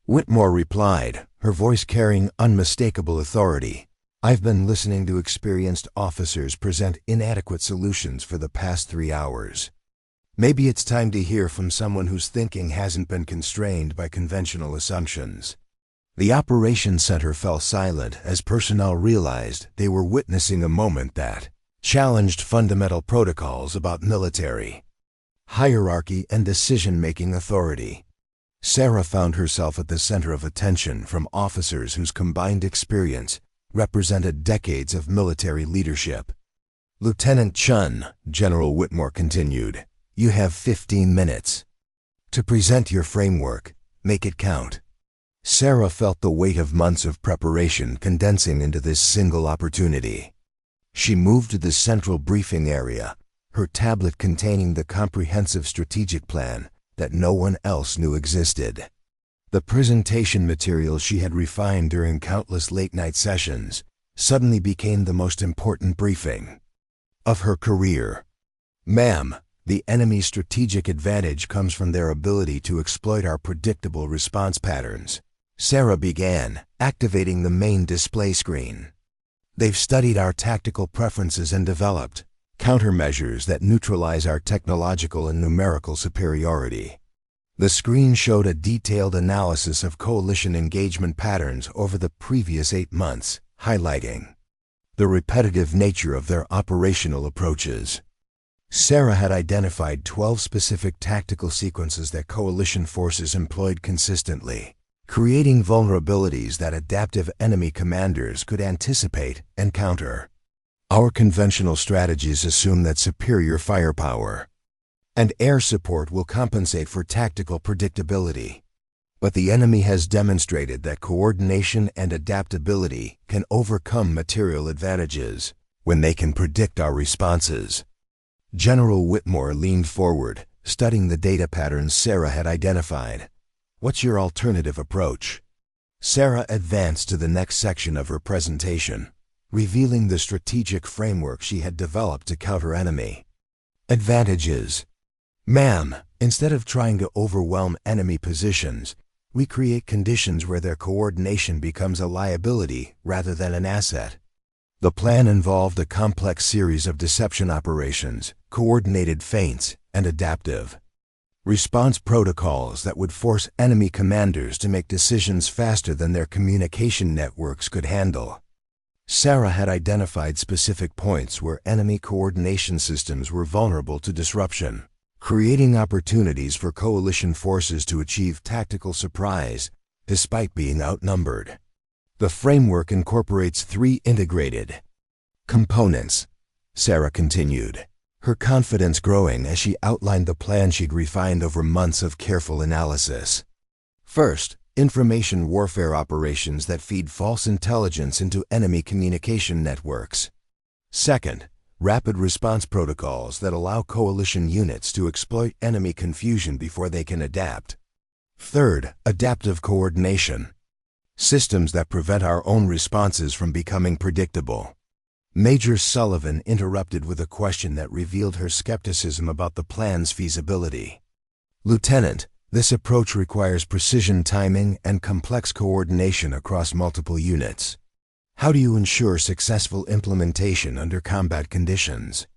Whitmore replied, her voice carrying unmistakable authority. I've been listening to experienced officers present inadequate solutions for the past 3 hours. Maybe it's time to hear from someone whose thinking hasn't been constrained by conventional assumptions. The operations center fell silent as personnel realized they were witnessing a moment that challenged fundamental protocols about military hierarchy and decision-making authority. Sarah found herself at the center of attention from officers whose combined experience represented decades of military leadership. Lieutenant Chun, General Whitmore continued, you have 15 minutes to present your framework. Make it count. Sarah felt the weight of months of preparation condensing into this single opportunity. She moved to the central briefing area, her tablet containing the comprehensive strategic plan that no one else knew existed. The presentation material she had refined during countless late-night sessions suddenly became the most important briefing of her career. Ma'am, the enemy's strategic advantage comes from their ability to exploit our predictable response patterns. Sarah began, activating the main display screen. They've studied our tactical preferences and developed countermeasures that neutralize our technological and numerical superiority. The screen showed a detailed analysis of coalition engagement patterns over the previous 8 months, highlighting the repetitive nature of their operational approaches. Sarah had identified 12 specific tactical sequences that coalition forces employed consistently, creating vulnerabilities that adaptive enemy commanders could anticipate and counter. Our conventional strategies assume that superior firepower and air support will compensate for tactical predictability. But the enemy has demonstrated that coordination and adaptability can overcome material advantages when they can predict our responses. General Whitmore leaned forward, studying the data patterns Sarah had identified. "What's your alternative approach?" Sarah advanced to the next section of her presentation, revealing the strategic framework she had developed to counter enemy advantages. "Ma'am, instead of trying to overwhelm enemy positions, we create conditions where their coordination becomes a liability rather than an asset." The plan involved a complex series of deception operations, coordinated feints, and adaptive response protocols that would force enemy commanders to make decisions faster than their communication networks could handle. Sarah had identified specific points where enemy coordination systems were vulnerable to disruption, creating opportunities for coalition forces to achieve tactical surprise despite being outnumbered. The framework incorporates 3 integrated components, Sarah continued, her confidence growing as she outlined the plan she'd refined over months of careful analysis. First, information warfare operations that feed false intelligence into enemy communication networks. Second, rapid response protocols that allow coalition units to exploit enemy confusion before they can adapt. Third, adaptive coordination, systems that prevent our own responses from becoming predictable. Major Sullivan interrupted with a question that revealed her skepticism about the plan's feasibility. "Lieutenant, this approach requires precision timing and complex coordination across multiple units. How do you ensure successful implementation under combat conditions?"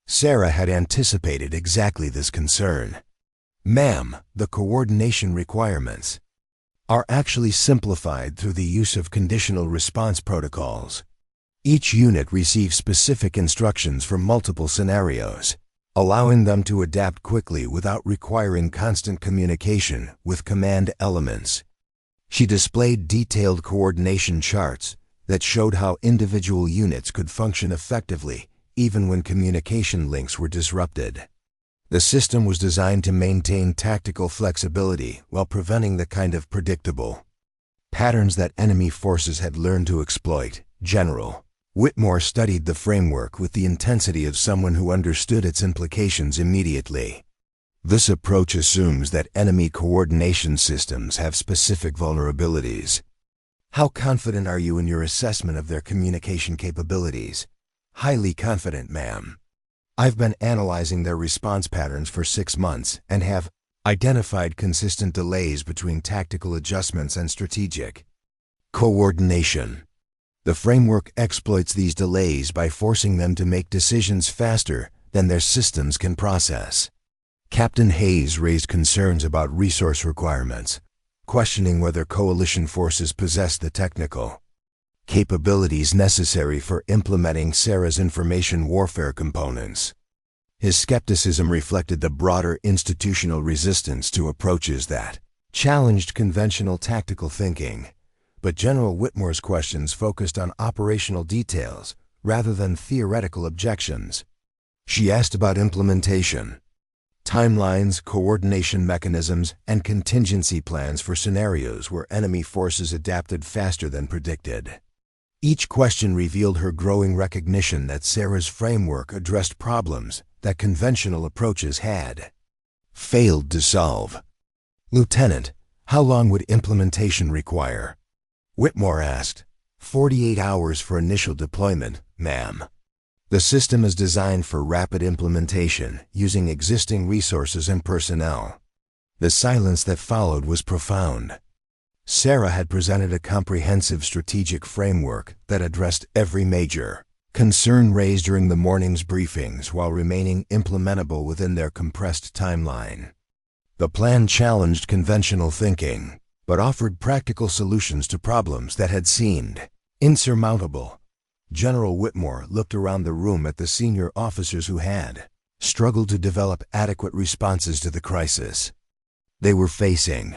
Sarah had anticipated exactly this concern. "Ma'am, the coordination requirements are actually simplified through the use of conditional response protocols. Each unit receives specific instructions for multiple scenarios, allowing them to adapt quickly without requiring constant communication with command elements." She displayed detailed coordination charts that showed how individual units could function effectively even when communication links were disrupted. The system was designed to maintain tactical flexibility while preventing the kind of predictable patterns that enemy forces had learned to exploit. General Whitmore studied the framework with the intensity of someone who understood its implications immediately. "This approach assumes that enemy coordination systems have specific vulnerabilities. How confident are you in your assessment of their communication capabilities?" "Highly confident, ma'am. I've been analyzing their response patterns for 6 months and have identified consistent delays between tactical adjustments and strategic coordination. The framework exploits these delays by forcing them to make decisions faster than their systems can process." Captain Hayes raised concerns about resource requirements, questioning whether coalition forces possess the technical capabilities necessary for implementing Sarah's information warfare components. His skepticism reflected the broader institutional resistance to approaches that challenged conventional tactical thinking, but General Whitmore's questions focused on operational details rather than theoretical objections. She asked about implementation, timelines, coordination mechanisms, and contingency plans for scenarios where enemy forces adapted faster than predicted. Each question revealed her growing recognition that Sarah's framework addressed problems that conventional approaches had failed to solve. "Lieutenant, how long would implementation require?" Whitmore asked. 48 hours for initial deployment, ma'am. The system is designed for rapid implementation using existing resources and personnel." The silence that followed was profound. Sarah had presented a comprehensive strategic framework that addressed every major concern raised during the morning's briefings while remaining implementable within their compressed timeline. The plan challenged conventional thinking, but offered practical solutions to problems that had seemed insurmountable. General Whitmore looked around the room at the senior officers who had struggled to develop adequate responses to the crisis they were facing.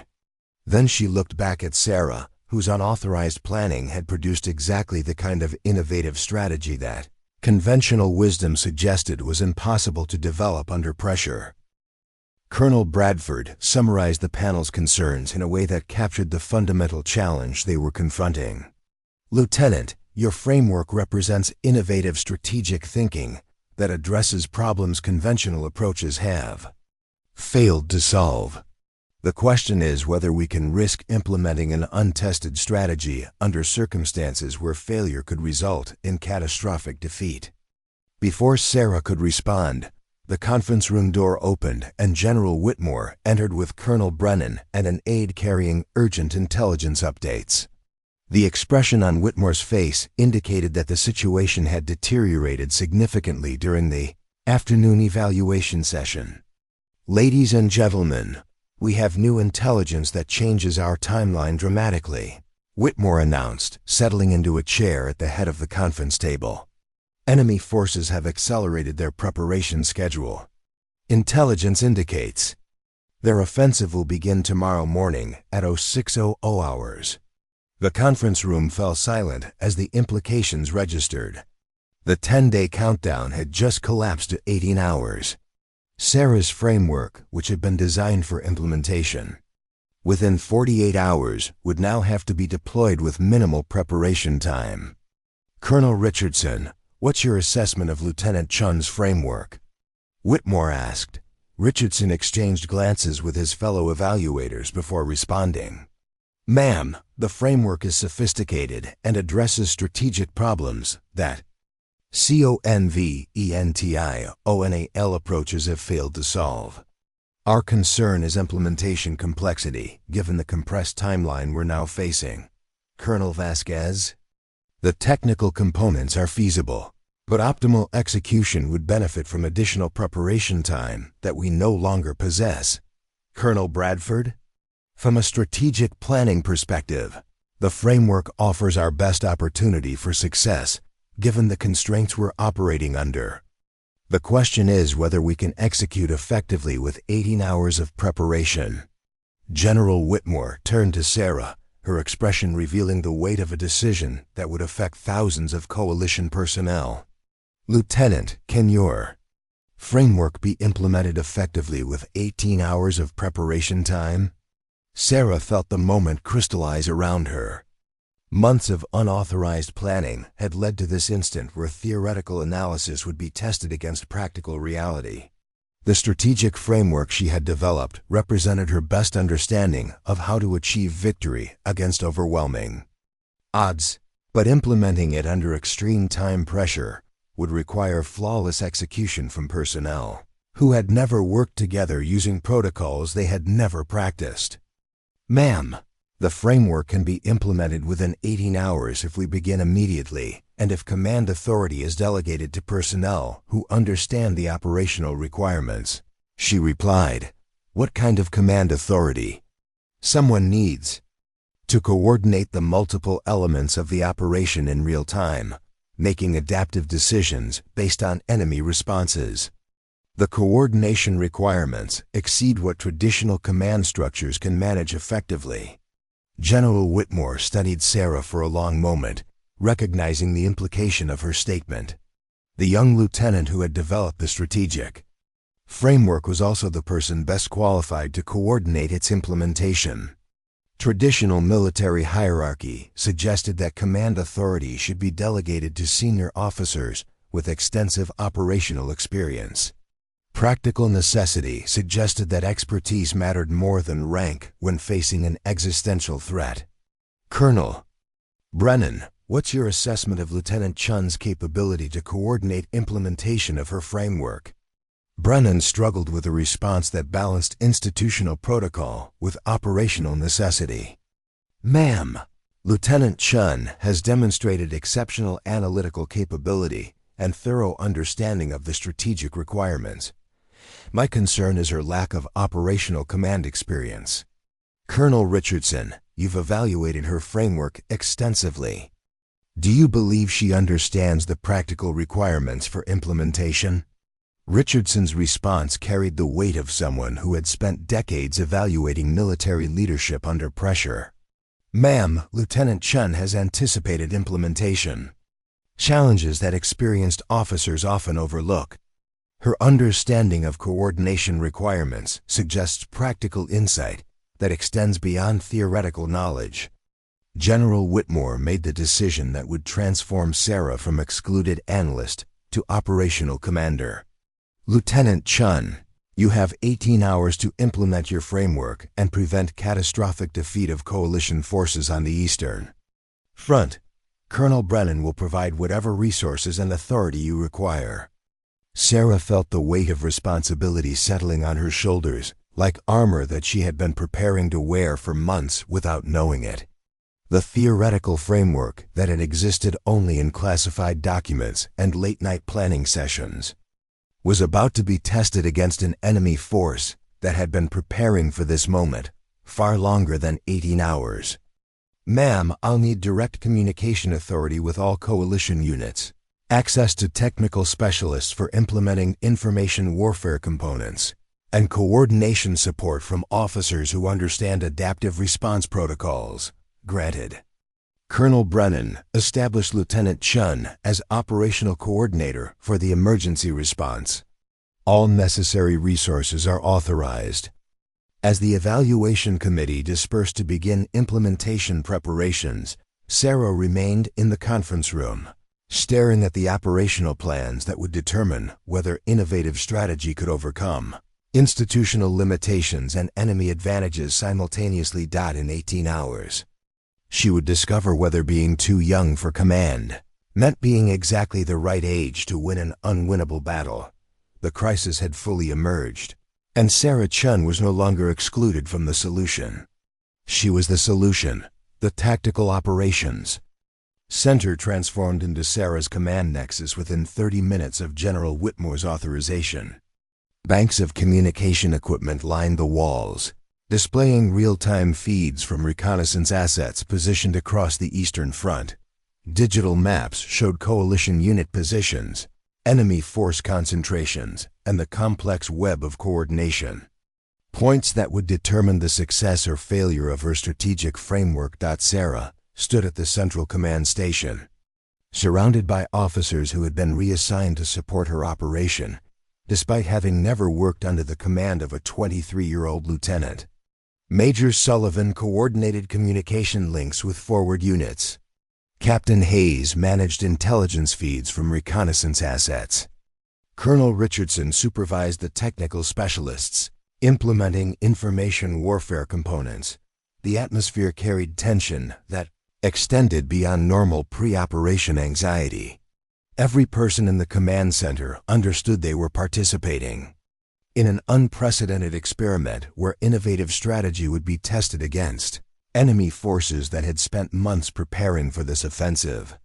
Then she looked back at Sarah, whose unauthorized planning had produced exactly the kind of innovative strategy that conventional wisdom suggested was impossible to develop under pressure. Colonel Bradford summarized the panel's concerns in a way that captured the fundamental challenge they were confronting. Lieutenant, your framework represents innovative strategic thinking that addresses problems conventional approaches have failed to solve. The question is whether we can risk implementing an untested strategy under circumstances where failure could result in catastrophic defeat. Before Sarah could respond, the conference room door opened and General Whitmore entered with Colonel Brennan and an aide carrying urgent intelligence updates. The expression on Whitmore's face indicated that the situation had deteriorated significantly during the afternoon evaluation session. Ladies and gentlemen, we have new intelligence that changes our timeline dramatically, Whitmore announced, settling into a chair at the head of the conference table. Enemy forces have accelerated their preparation schedule. Intelligence indicates their offensive will begin tomorrow morning at 0600 hours. The conference room fell silent as the implications registered. The 10-day countdown had just collapsed to 18 hours. Sarah's framework, which had been designed for implementation within 48 hours, would now have to be deployed with minimal preparation time. Colonel Richardson, what's your assessment of Lieutenant Chun's framework? Whitmore asked. Richardson exchanged glances with his fellow evaluators before responding. Ma'am, the framework is sophisticated and addresses strategic problems that conventional approaches have failed to solve. Our concern is implementation complexity, given the compressed timeline we're now facing. Colonel Vasquez? The technical components are feasible, but optimal execution would benefit from additional preparation time that we no longer possess. Colonel Bradford? From a strategic planning perspective, the framework offers our best opportunity for success, given the constraints we're operating under. The question is whether we can execute effectively with 18 hours of preparation. General Whitmore turned to Sarah, her expression revealing the weight of a decision that would affect thousands of coalition personnel. Lieutenant, can your framework be implemented effectively with 18 hours of preparation time? Sarah felt the moment crystallize around her. Months of unauthorized planning had led to this instant where theoretical analysis would be tested against practical reality. The strategic framework she had developed represented her best understanding of how to achieve victory against overwhelming odds, but implementing it under extreme time pressure would require flawless execution from personnel who had never worked together using protocols they had never practiced. Ma'am, the framework can be implemented within 18 hours if we begin immediately, and if command authority is delegated to personnel who understand the operational requirements. She replied, What kind of command authority? Someone needs to coordinate the multiple elements of the operation in real time, making adaptive decisions based on enemy responses. The coordination requirements exceed what traditional command structures can manage effectively. General Whitmore studied Sarah for a long moment, recognizing the implication of her statement. The young lieutenant who had developed the strategic framework was also the person best qualified to coordinate its implementation. Traditional military hierarchy suggested that command authority should be delegated to senior officers with extensive operational experience. Practical necessity suggested that expertise mattered more than rank when facing an existential threat. Colonel Brennan, what's your assessment of Lieutenant Chun's capability to coordinate implementation of her framework? Brennan struggled with a response that balanced institutional protocol with operational necessity. Ma'am, Lieutenant Chun has demonstrated exceptional analytical capability and thorough understanding of the strategic requirements. My concern is her lack of operational command experience. Colonel Richardson, you've evaluated her framework extensively. Do you believe she understands the practical requirements for implementation? Richardson's response carried the weight of someone who had spent decades evaluating military leadership under pressure. "Ma'am, Lieutenant Chun has anticipated implementation. Challenges that experienced officers often overlook. Her understanding of coordination requirements suggests practical insight that extends beyond theoretical knowledge." General Whitmore made the decision that would transform Sarah from excluded analyst to operational commander. "Lieutenant Chun, you have 18 hours to implement your framework and prevent catastrophic defeat of coalition forces on the Eastern Front. Colonel Brennan will provide whatever resources and authority you require." Sarah felt the weight of responsibility settling on her shoulders, like armor that she had been preparing to wear for months without knowing it. The theoretical framework that had existed only in classified documents and late-night planning sessions was about to be tested against an enemy force that had been preparing for this moment far longer than 18 hours. "Ma'am, I'll need direct communication authority with all coalition units, access to technical specialists for implementing information warfare components, and coordination support from officers who understand adaptive response protocols." Granted. Colonel Brennan established Lieutenant Chun as operational coordinator for the emergency response. All necessary resources are authorized. As the evaluation committee dispersed to begin implementation preparations, Sarah remained in the conference room, staring at the operational plans that would determine whether innovative strategy could overcome institutional limitations and enemy advantages simultaneously. In 18 hours. She would discover whether being too young for command meant being exactly the right age to win an unwinnable battle. The crisis had fully emerged, and Sarah Chun was no longer excluded from the solution. She was the solution, the tactical operations center transformed into Sarah's command nexus within 30 minutes of General Whitmore's authorization. Banks of communication equipment lined the walls, displaying real-time feeds from reconnaissance assets positioned across the Eastern Front. Digital maps showed coalition unit positions, enemy force concentrations, and the complex web of coordination points that would determine the success or failure of her strategic framework. Sarah stood at the Central Command Station, surrounded by officers who had been reassigned to support her operation, despite having never worked under the command of a 23-year-old lieutenant. Major Sullivan coordinated communication links with forward units. Captain Hayes managed intelligence feeds from reconnaissance assets. Colonel Richardson supervised the technical specialists, implementing information warfare components. The atmosphere carried tension that extended beyond normal pre-operation anxiety. Every person in the command center understood they were participating in an unprecedented experiment where innovative strategy would be tested against enemy forces that had spent months preparing for this offensive.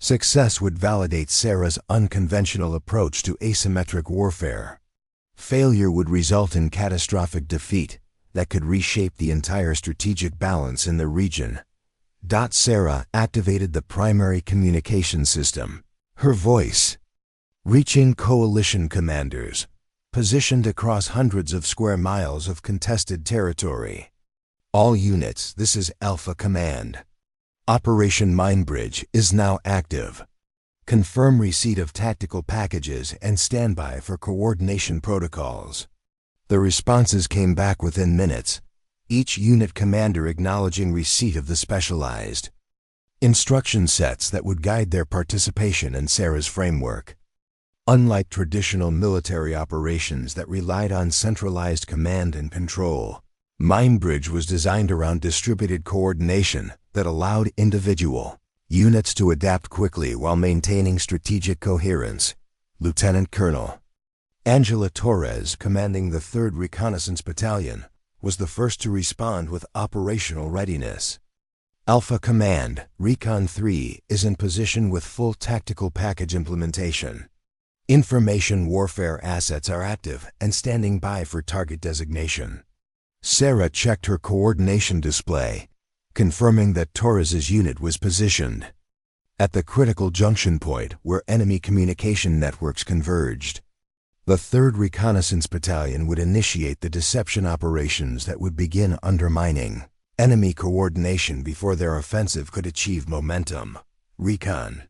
Success would validate Sarah's unconventional approach to asymmetric warfare. Failure would result in catastrophic defeat that could reshape the entire strategic balance in the region. Sarah activated the primary communication system, her voice reaching coalition commanders positioned across hundreds of square miles of contested territory. "All units, this is Alpha Command. Operation Mindbridge is now active. Confirm receipt of tactical packages and standby for coordination protocols." The responses came back within minutes, each unit commander acknowledging receipt of the specialized instruction sets that would guide their participation in Sarah's framework. Unlike traditional military operations that relied on centralized command and control, Mindbridge was designed around distributed coordination that allowed individual units to adapt quickly while maintaining strategic coherence. Lieutenant Colonel Angela Torres, commanding the 3rd Reconnaissance Battalion, was the first to respond with operational readiness. Alpha Command, Recon 3, is in position with full tactical package implementation. Information warfare assets are active and standing by for target designation. Sarah checked her coordination display, confirming that Torres's unit was positioned at the critical junction point where enemy communication networks converged. The 3rd Reconnaissance Battalion would initiate the deception operations that would begin undermining enemy coordination before their offensive could achieve momentum. Recon.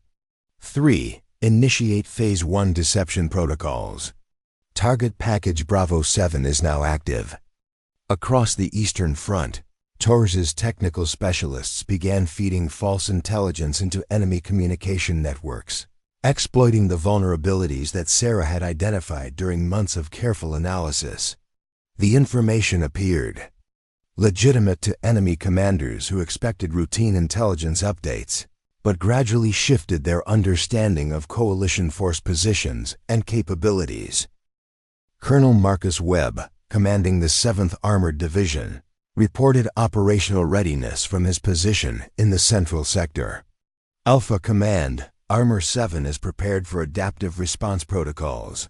3. Initiate Phase 1 deception protocols. Target Package Bravo 7 is now active. Across the Eastern Front, Torres's technical specialists began feeding false intelligence into enemy communication networks, exploiting the vulnerabilities that Sarah had identified during months of careful analysis. The information appeared legitimate to enemy commanders who expected routine intelligence updates, but gradually shifted their understanding of coalition force positions and capabilities. Colonel Marcus Webb, commanding the 7th Armored Division, reported operational readiness from his position in the Central Sector. Alpha Command, Armor 7 is prepared for adaptive response protocols.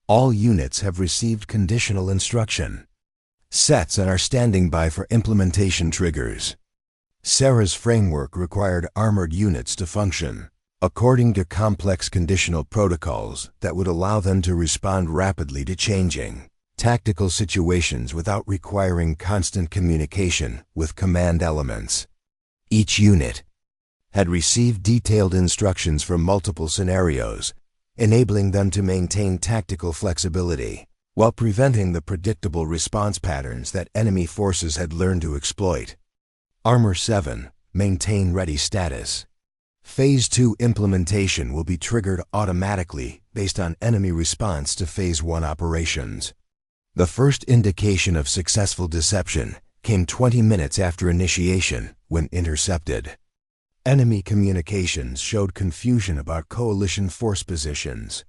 All units have received conditional instruction sets and are standing by for implementation triggers. Sarah's framework required armored units to function according to complex conditional protocols that would allow them to respond rapidly to changing tactical situations without requiring constant communication with command elements. Each unit had received detailed instructions for multiple scenarios, enabling them to maintain tactical flexibility while preventing the predictable response patterns that enemy forces had learned to exploit. Armor 7, maintain ready status. Phase 2 implementation will be triggered automatically based on enemy response to Phase 1 operations. The first indication of successful deception came 20 minutes after initiation when intercepted. Enemy communications showed confusion about coalition force positions.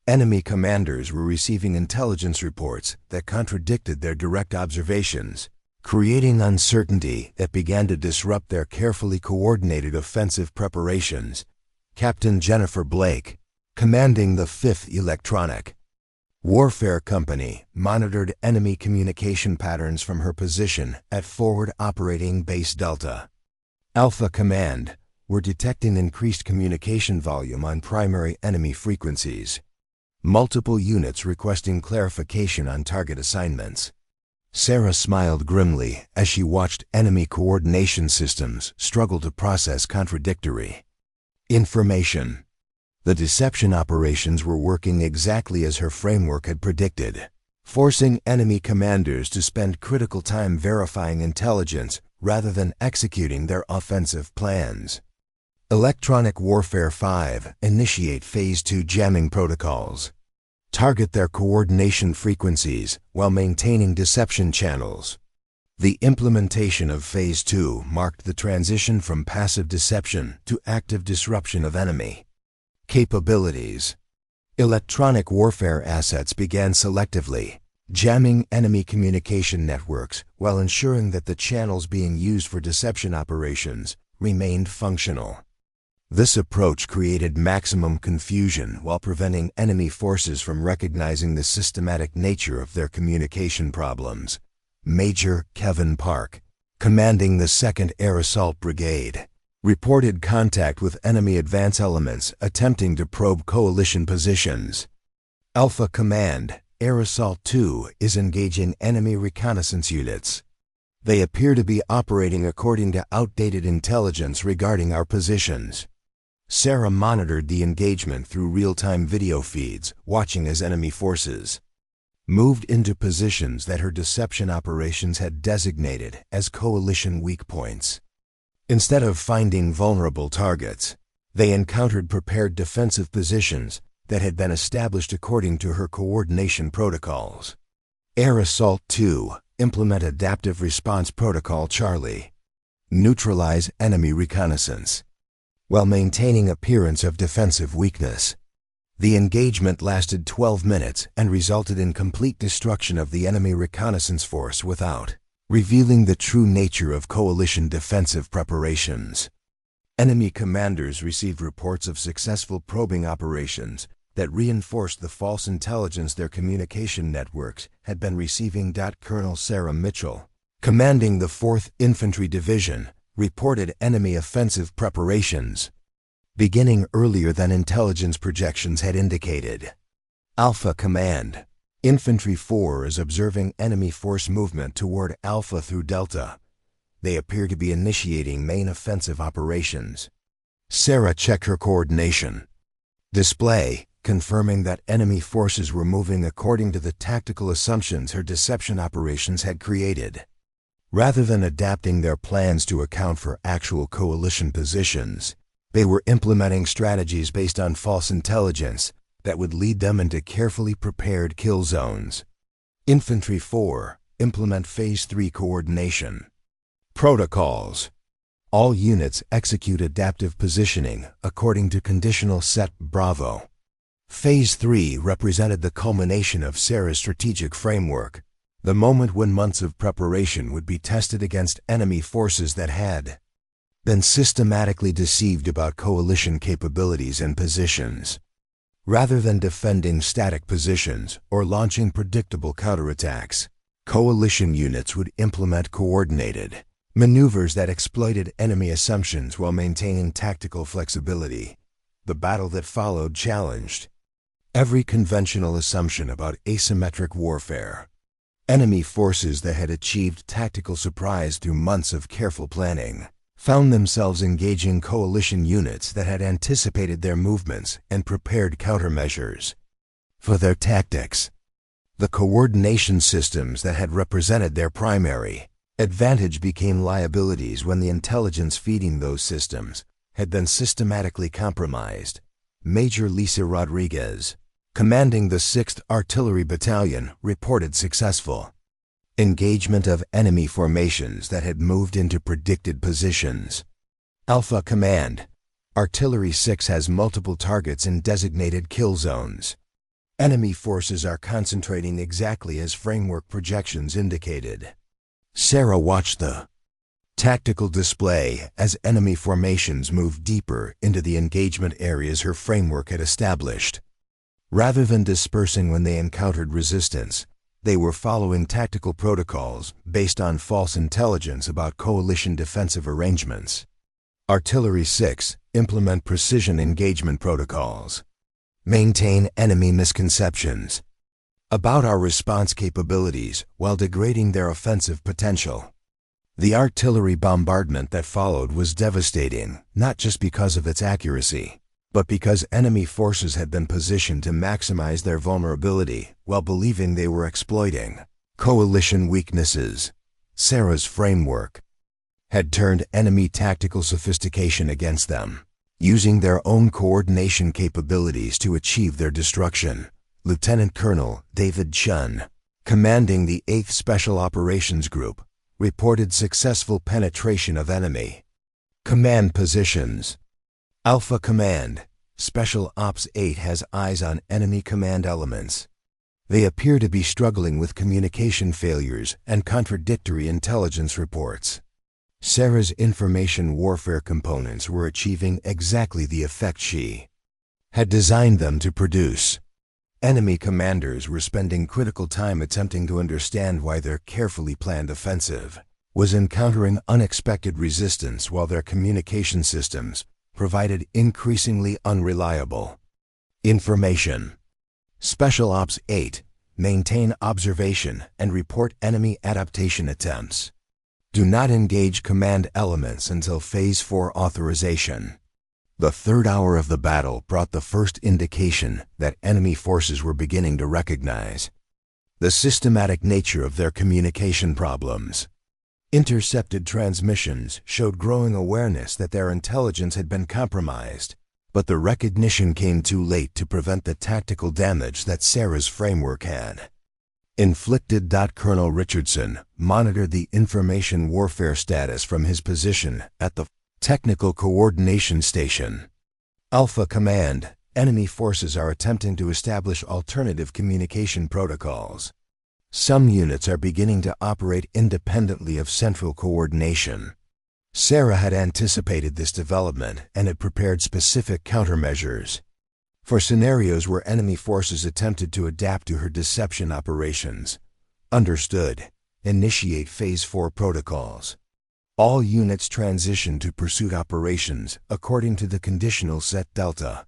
Enemy commanders were receiving intelligence reports that contradicted their direct observations, creating uncertainty that began to disrupt their carefully coordinated offensive preparations. Captain Jennifer Blake, commanding the 5th Electronic Warfare Company, monitored enemy communication patterns from her position at Forward Operating Base Delta. Alpha Command were detecting increased communication volume on primary enemy frequencies. Multiple units requesting clarification on target assignments. Sarah smiled grimly as she watched enemy coordination systems struggle to process contradictory information. The deception operations were working exactly as her framework had predicted, forcing enemy commanders to spend critical time verifying intelligence rather than executing their offensive plans. Electronic Warfare 5 initiate Phase 2 jamming protocols. Target their coordination frequencies while maintaining deception channels. The implementation of Phase 2 marked the transition from passive deception to active disruption of enemy capabilities. Electronic warfare assets began selectively jamming enemy communication networks while ensuring that the channels being used for deception operations remained functional. This approach created maximum confusion while preventing enemy forces from recognizing the systematic nature of their communication problems. Major Kevin Park, commanding the 2nd Air Assault Brigade, reported contact with enemy advance elements attempting to probe coalition positions. Alpha Command, Air Assault 2 is engaging enemy reconnaissance units. They appear to be operating according to outdated intelligence regarding our positions. Sarah monitored the engagement through real-time video feeds, watching as enemy forces moved into positions that her deception operations had designated as coalition weak points. Instead of finding vulnerable targets, they encountered prepared defensive positions that had been established according to her coordination protocols. Air Assault 2, implement Adaptive Response Protocol Charlie. Neutralize enemy reconnaissance while maintaining appearance of defensive weakness. The engagement lasted 12 minutes and resulted in complete destruction of the enemy reconnaissance force without revealing the true nature of coalition defensive preparations. Enemy commanders received reports of successful probing operations that reinforced the false intelligence their communication networks had been receiving. Colonel Sarah Mitchell, commanding the 4th Infantry Division, reported enemy offensive preparations beginning earlier than intelligence projections had indicated. Alpha Command. Infantry 4 is observing enemy force movement toward Alpha through Delta. They appear to be initiating main offensive operations. Sarah checked her coordination. Display, confirming that enemy forces were moving according to the tactical assumptions her deception operations had created. Rather than adapting their plans to account for actual coalition positions, they were implementing strategies based on false intelligence that would lead them into carefully prepared kill zones. Infantry 4, implement Phase 3 coordination. Protocols. All units execute adaptive positioning according to conditional set Bravo. Phase 3 represented the culmination of Sarah's strategic framework, the moment when months of preparation would be tested against enemy forces that had been systematically deceived about coalition capabilities and positions. Rather than defending static positions or launching predictable counterattacks, coalition units would implement coordinated maneuvers that exploited enemy assumptions while maintaining tactical flexibility. The battle that followed challenged every conventional assumption about asymmetric warfare. Enemy forces that had achieved tactical surprise through months of careful planning found themselves engaging coalition units that had anticipated their movements and prepared countermeasures for their tactics. The coordination systems that had represented their primary advantage became liabilities when the intelligence feeding those systems had been systematically compromised. Major Lisa Rodriguez, commanding the 6th Artillery Battalion, reported successful engagement of enemy formations that had moved into predicted positions. Alpha Command. Artillery 6 has multiple targets in designated kill zones. Enemy forces are concentrating exactly as framework projections indicated. Sarah watched the tactical display as enemy formations moved deeper into the engagement areas her framework had established. Rather than dispersing when they encountered resistance, they were following tactical protocols based on false intelligence about coalition defensive arrangements. Artillery 6, implement precision engagement protocols. Maintain enemy misconceptions about our response capabilities while degrading their offensive potential. The artillery bombardment that followed was devastating, not just because of its accuracy, but because enemy forces had been positioned to maximize their vulnerability while believing they were exploiting coalition weaknesses. Sarah's framework had turned enemy tactical sophistication against them, using their own coordination capabilities to achieve their destruction. Lieutenant Colonel David Chun, commanding the 8th Special Operations Group, reported successful penetration of enemy command positions. Alpha Command. Special Ops 8 has eyes on enemy command elements. They appear to be struggling with communication failures and contradictory intelligence reports. Sarah's information warfare components were achieving exactly the effect she had designed them to produce. Enemy commanders were spending critical time attempting to understand why their carefully planned offensive was encountering unexpected resistance while their communication systems provided increasingly unreliable information. Special Ops 8, maintain observation and report enemy adaptation attempts. Do not engage command elements until Phase 4 authorization. The third hour of the battle brought the first indication that enemy forces were beginning to recognize the systematic nature of their communication problems. Intercepted transmissions showed growing awareness that their intelligence had been compromised, but the recognition came too late to prevent the tactical damage that Sarah's framework had inflicted. Colonel Richardson monitored the information warfare status from his position at the Technical Coordination Station. Alpha Command. Enemy forces are attempting to establish alternative communication protocols. Some units are beginning to operate independently of central coordination. Sarah had anticipated this development and had prepared specific countermeasures for scenarios where enemy forces attempted to adapt to her deception operations. Understood. Initiate Phase 4 protocols. All units transition to pursuit operations according to the conditional set Delta.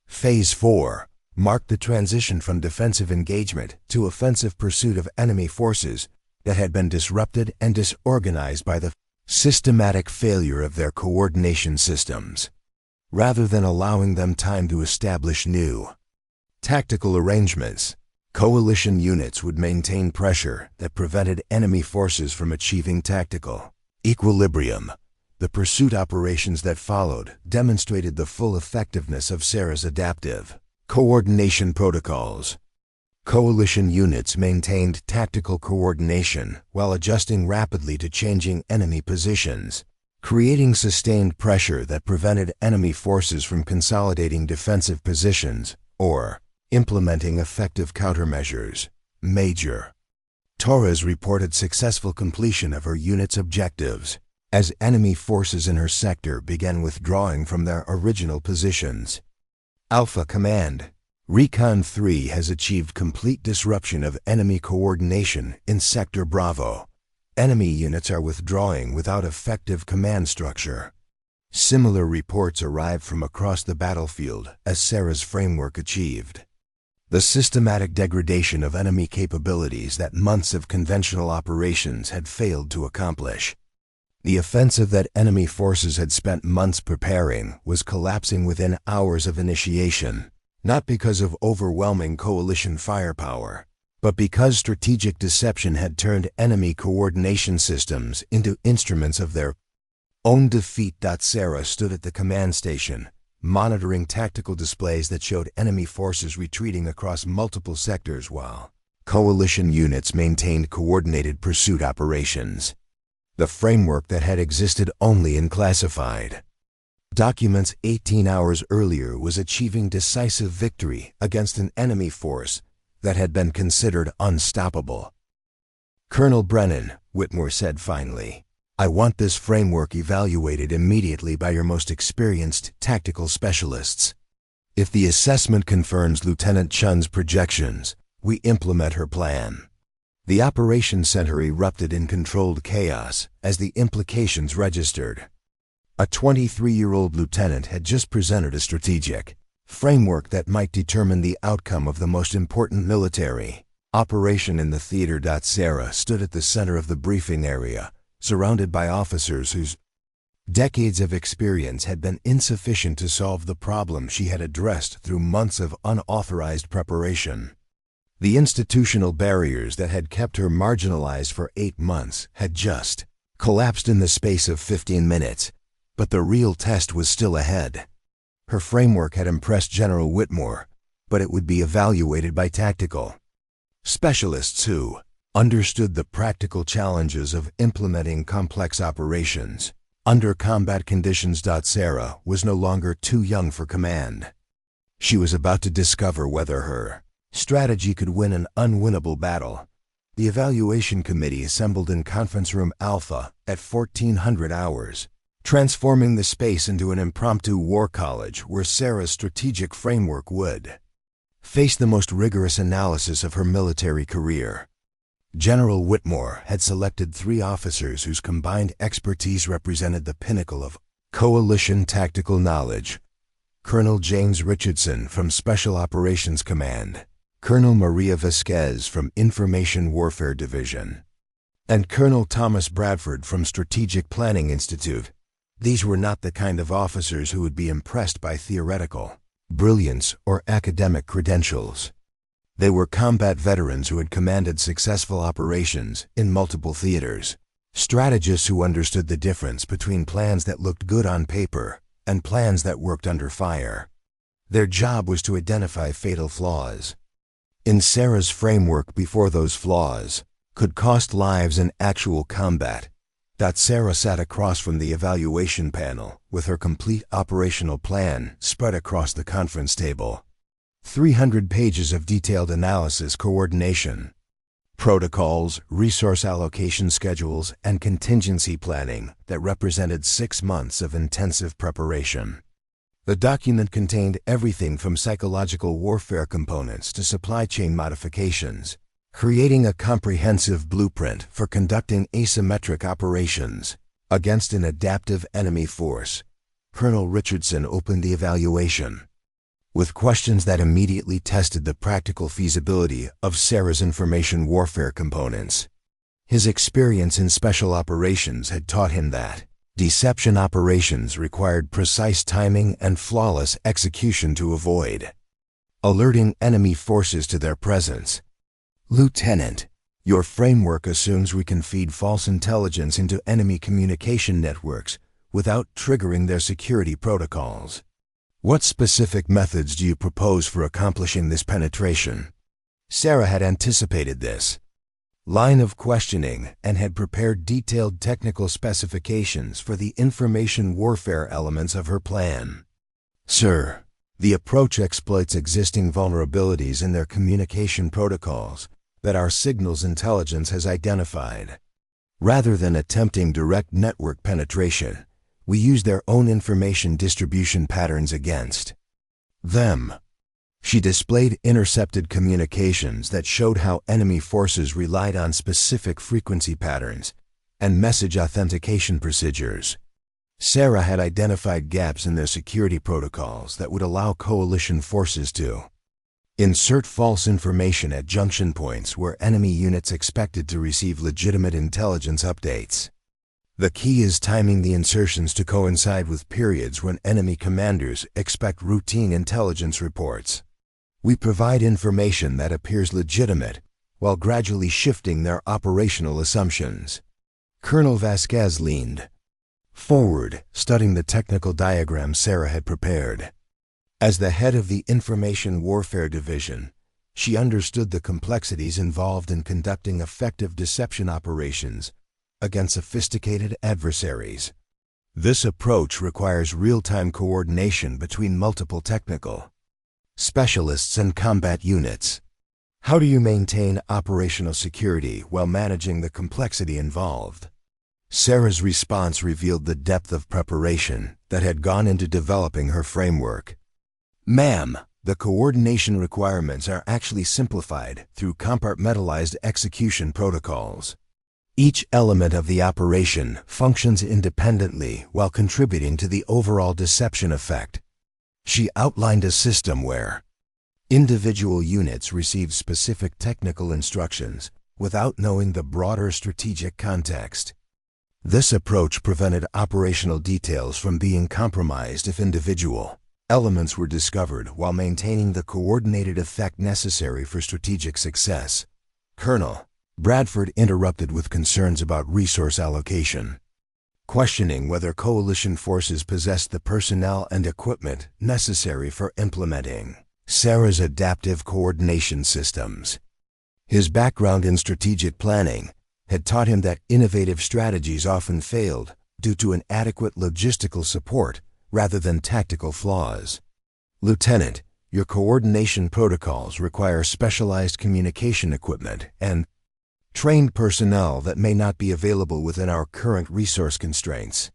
Phase 4. marked the transition from defensive engagement to offensive pursuit of enemy forces that had been disrupted and disorganized by the systematic failure of their coordination systems, rather than allowing them time to establish new tactical arrangements. Coalition units would maintain pressure that prevented enemy forces from achieving tactical equilibrium. The pursuit operations that followed demonstrated the full effectiveness of Sarah's adaptive coordination protocols. Coalition units maintained tactical coordination while adjusting rapidly to changing enemy positions, creating sustained pressure that prevented enemy forces from consolidating defensive positions or implementing effective countermeasures. Major Torres reported successful completion of her unit's objectives as enemy forces in her sector began withdrawing from their original positions. Alpha Command, Recon 3 has achieved complete disruption of enemy coordination in Sector Bravo. Enemy units are withdrawing without effective command structure. Similar reports arrived from across the battlefield as Sarah's framework achieved the systematic degradation of enemy capabilities that months of conventional operations had failed to accomplish. The offensive that enemy forces had spent months preparing was collapsing within hours of initiation, not because of overwhelming coalition firepower, but because strategic deception had turned enemy coordination systems into instruments of their own defeat. Sarah stood at the command station, monitoring tactical displays that showed enemy forces retreating across multiple sectors while coalition units maintained coordinated pursuit operations. The framework that had existed only in classified documents 18 hours earlier was achieving decisive victory against an enemy force that had been considered unstoppable. "Colonel Brennan," Whitmore said finally, "I want this framework evaluated immediately by your most experienced tactical specialists. If the assessment confirms Lieutenant Chun's projections, we implement her plan." The operations center erupted in controlled chaos as the implications registered. A 23-year-old lieutenant had just presented a strategic framework that might determine the outcome of the most important military operation in the theater. Sarah stood at the center of the briefing area, surrounded by officers whose decades of experience had been insufficient to solve the problem she had addressed through months of unauthorized preparation. The institutional barriers that had kept her marginalized for 8 months had just collapsed in the space of 15 minutes, but the real test was still ahead. Her framework had impressed General Whitmore, but it would be evaluated by tactical specialists who understood the practical challenges of implementing complex operations under combat conditions. Sarah was no longer too young for command. She was about to discover whether her strategy could win an unwinnable battle. The evaluation committee assembled in Conference Room Alpha at 1400 hours, transforming the space into an impromptu war college where Sarah's strategic framework would face the most rigorous analysis of her military career. General Whitmore had selected 3 officers whose combined expertise represented the pinnacle of coalition tactical knowledge: Colonel James Richardson from Special Operations Command, Colonel Maria Vasquez from Information Warfare Division, and Colonel Thomas Bradford from Strategic Planning Institute. These were not the kind of officers who would be impressed by theoretical brilliance or academic credentials. They were combat veterans who had commanded successful operations in multiple theaters, strategists who understood the difference between plans that looked good on paper and plans that worked under fire. Their job was to identify fatal flaws in Sarah's framework before those flaws could cost lives in actual combat. Sarah sat across from the evaluation panel with her complete operational plan spread across the conference table. 300 pages of detailed analysis, coordination, protocols, resource allocation schedules, and contingency planning that represented 6 months of intensive preparation. The document contained everything from psychological warfare components to supply chain modifications, creating a comprehensive blueprint for conducting asymmetric operations against an adaptive enemy force. Colonel Richardson opened the evaluation. with questions that immediately tested the practical feasibility of Sarah's information warfare components. His experience in special operations had taught him that deception operations required precise timing and flawless execution to avoid alerting enemy forces to their presence. Lieutenant, your framework assumes we can feed false intelligence into enemy communication networks without triggering their security protocols. What specific methods do you propose for accomplishing this penetration? Sarah had anticipated this line of questioning and had prepared detailed technical specifications for the information warfare elements of her plan. Sir, the approach exploits existing vulnerabilities in their communication protocols that our signals intelligence has identified. Rather than attempting direct network penetration, we use their own information distribution patterns against them. She displayed intercepted communications that showed how enemy forces relied on specific frequency patterns and message authentication procedures. Sarah had identified gaps in their security protocols that would allow coalition forces to insert false information at junction points where enemy units expected to receive legitimate intelligence updates. The key is timing the insertions to coincide with periods when enemy commanders expect routine intelligence reports. We provide information that appears legitimate while gradually shifting their operational assumptions. Colonel Vasquez leaned forward, studying the technical diagram Sarah had prepared. As the head of the Information Warfare Division, she understood the complexities involved in conducting effective deception operations against sophisticated adversaries. This approach requires real-time coordination between multiple technical specialists and combat units. How do you maintain operational security while managing the complexity involved? Sarah's response revealed the depth of preparation that had gone into developing her framework. Ma'am, the coordination requirements are actually simplified through compartmentalized execution protocols. Each element of the operation functions independently while contributing to the overall deception effect. She outlined a system where individual units receive specific technical instructions without knowing the broader strategic context. This approach prevented operational details from being compromised if individual elements were discovered while maintaining the coordinated effect necessary for strategic success. Colonel Bradford interrupted with concerns about resource allocation, questioning whether coalition forces possessed the personnel and equipment necessary for implementing Sarah's adaptive coordination systems. His background in strategic planning had taught him that innovative strategies often failed due to inadequate logistical support rather than tactical flaws. Lieutenant, your coordination protocols require specialized communication equipment and trained personnel that may not be available within our current resource constraints.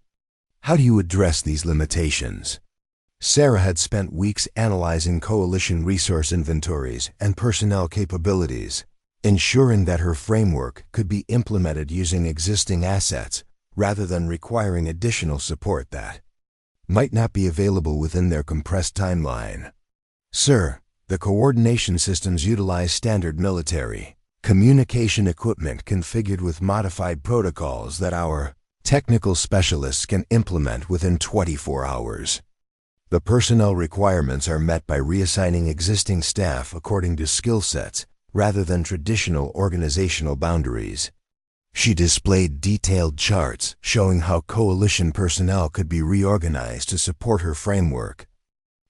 How do you address these limitations? Sarah had spent weeks analyzing coalition resource inventories and personnel capabilities, ensuring that her framework could be implemented using existing assets rather than requiring additional support that might not be available within their compressed timeline. Sir, the coordination systems utilize standard military communication equipment configured with modified protocols that our technical specialists can implement within 24 hours. The personnel requirements are met by reassigning existing staff according to skill sets rather than traditional organizational boundaries. She displayed detailed charts showing how coalition personnel could be reorganized to support her framework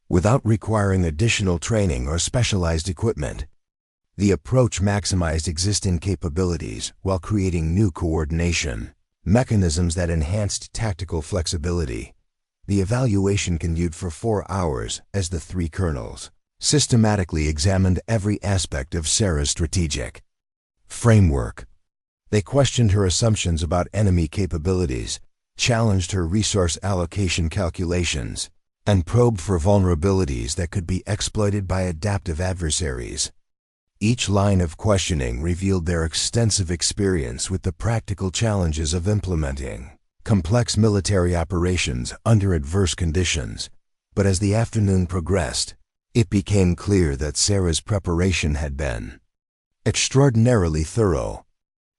without requiring additional training or specialized equipment. The approach maximized existing capabilities while creating new coordination mechanisms that enhanced tactical flexibility. The evaluation continued for 4 hours as the 3 colonels systematically examined every aspect of Sarah's strategic framework. They questioned her assumptions about enemy capabilities, challenged her resource allocation calculations, and probed for vulnerabilities that could be exploited by adaptive adversaries. Each line of questioning revealed their extensive experience with the practical challenges of implementing complex military operations under adverse conditions. But as the afternoon progressed, It became clear that Sarah's preparation had been extraordinarily thorough.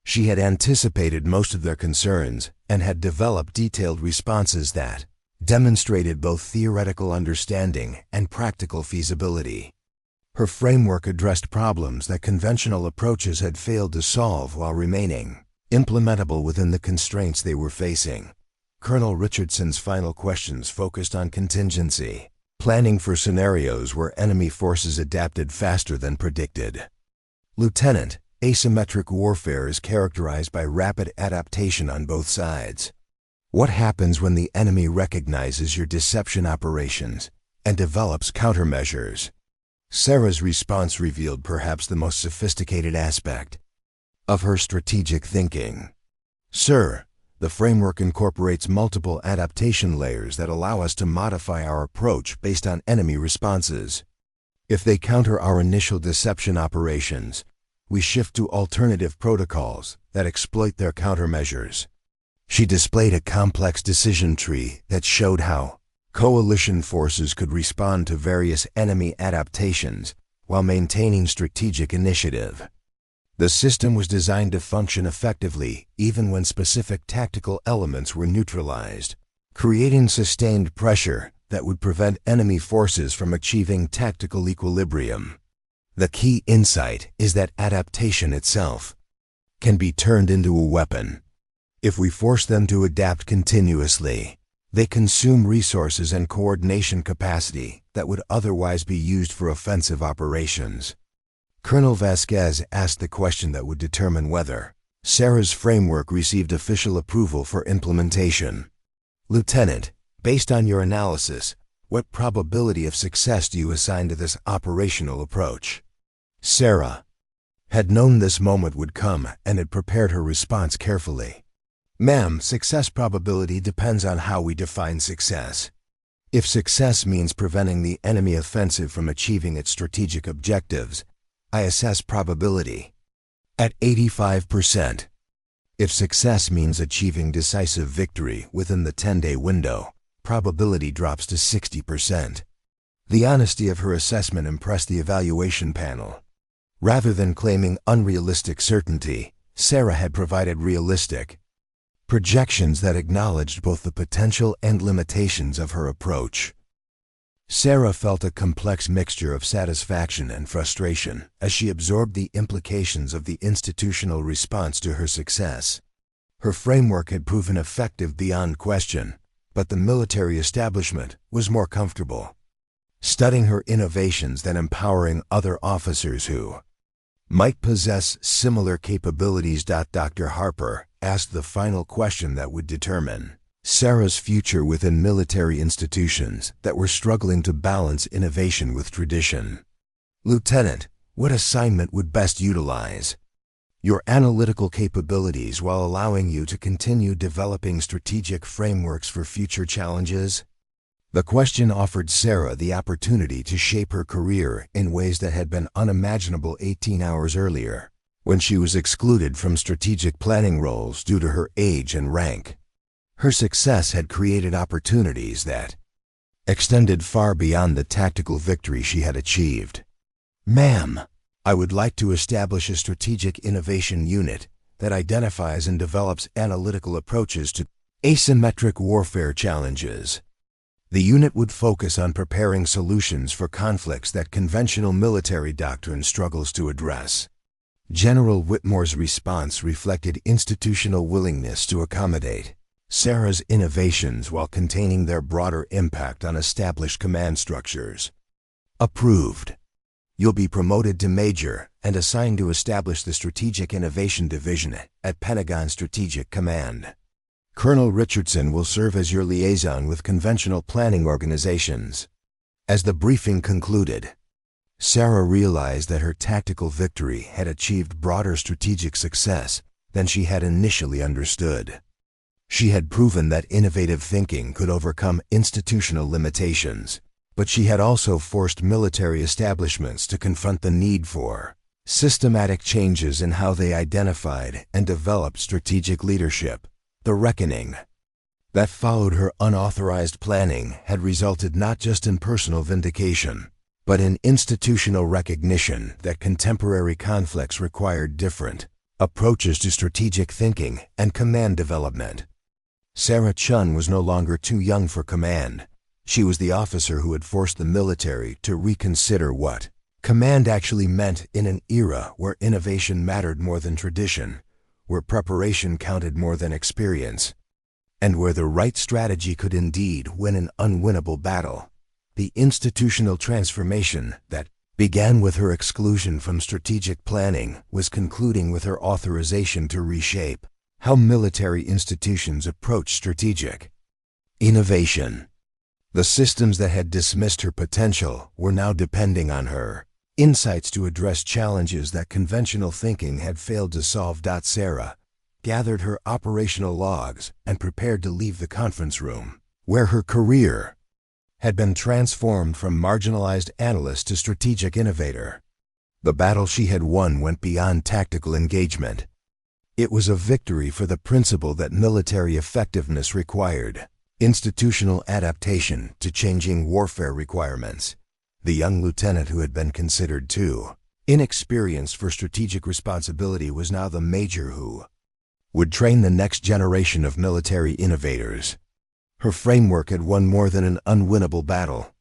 She had anticipated most of their concerns and had developed detailed responses that demonstrated both theoretical understanding and practical feasibility. Her framework addressed problems that conventional approaches had failed to solve while remaining implementable within the constraints they were facing. Colonel Richardson's final questions focused on contingency, planning for scenarios where enemy forces adapted faster than predicted. Lieutenant, asymmetric warfare is characterized by rapid adaptation on both sides. What happens when the enemy recognizes your deception operations and develops countermeasures? Sarah's response revealed perhaps the most sophisticated aspect of her strategic thinking. Sir, the framework incorporates multiple adaptation layers that allow us to modify our approach based on enemy responses. If they counter our initial deception operations, we shift to alternative protocols that exploit their countermeasures. She displayed a complex decision tree that showed how coalition forces could respond to various enemy adaptations while maintaining strategic initiative. The system was designed to function effectively even when specific tactical elements were neutralized, creating sustained pressure that would prevent enemy forces from achieving tactical equilibrium. The key insight is that adaptation itself can be turned into a weapon. If we force them to adapt continuously, they consume resources and coordination capacity that would otherwise be used for offensive operations. Colonel Vasquez asked the question that would determine whether Sarah's framework received official approval for implementation. Lieutenant, based on your analysis, what probability of success do you assign to this operational approach? Sarah had known this moment would come and had prepared her response carefully. Ma'am, success probability depends on how we define success. If success means preventing the enemy offensive from achieving its strategic objectives, I assess probability at 85%. If success means achieving decisive victory within the 10-day window, probability drops to 60%. The honesty of her assessment impressed the evaluation panel. Rather than claiming unrealistic certainty, Sarah had provided realistic projections that acknowledged both the potential and limitations of her approach. Sarah felt a complex mixture of satisfaction and frustration as she absorbed the implications of the institutional response to her success. Her framework had proven effective beyond question, but the military establishment was more comfortable studying her innovations than empowering other officers who might possess similar capabilities. Dr. Harper asked the final question that would determine Sarah's future within military institutions that were struggling to balance innovation with tradition. Lieutenant, what assignment would best utilize your analytical capabilities while allowing you to continue developing strategic frameworks for future challenges? The question offered Sarah the opportunity to shape her career in ways that had been unimaginable 18 hours earlier, when she was excluded from strategic planning roles due to her age and rank. Her success had created opportunities that extended far beyond the tactical victory she had achieved. Ma'am, I would like to establish a strategic innovation unit that identifies and develops analytical approaches to asymmetric warfare challenges. The unit would focus on preparing solutions for conflicts that conventional military doctrine struggles to address. General Whitmore's response reflected institutional willingness to accommodate Sarah's innovations while containing their broader impact on established command structures. Approved. You'll be promoted to major and assigned to establish the Strategic Innovation Division at Pentagon Strategic Command. Colonel Richardson will serve as your liaison with conventional planning organizations. As the briefing concluded, Sarah realized that her tactical victory had achieved broader strategic success than she had initially understood. She had proven that innovative thinking could overcome institutional limitations, but she had also forced military establishments to confront the need for systematic changes in how they identified and developed strategic leadership. The reckoning that followed her unauthorized planning had resulted not just in personal vindication, but in institutional recognition that contemporary conflicts required different approaches to strategic thinking and command development. Sarah Chun was no longer too young for command. She was the officer who had forced the military to reconsider what command actually meant in an era where innovation mattered more than tradition, where preparation counted more than experience, and where the right strategy could indeed win an unwinnable battle. The institutional transformation that began with her exclusion from strategic planning was concluding with her authorization to reshape how military institutions approach strategic innovation. The systems that had dismissed her potential were now depending on her insights to address challenges that conventional thinking had failed to solve. Sarah gathered her operational logs and prepared to leave the conference room, where her career had been transformed from marginalized analyst to strategic innovator. The battle she had won went beyond tactical engagement. It was a victory for the principle that military effectiveness required institutional adaptation to changing warfare requirements. The young lieutenant who had been considered too inexperienced for strategic responsibility was now the major who would train the next generation of military innovators. Her framework had won more than an unwinnable battle.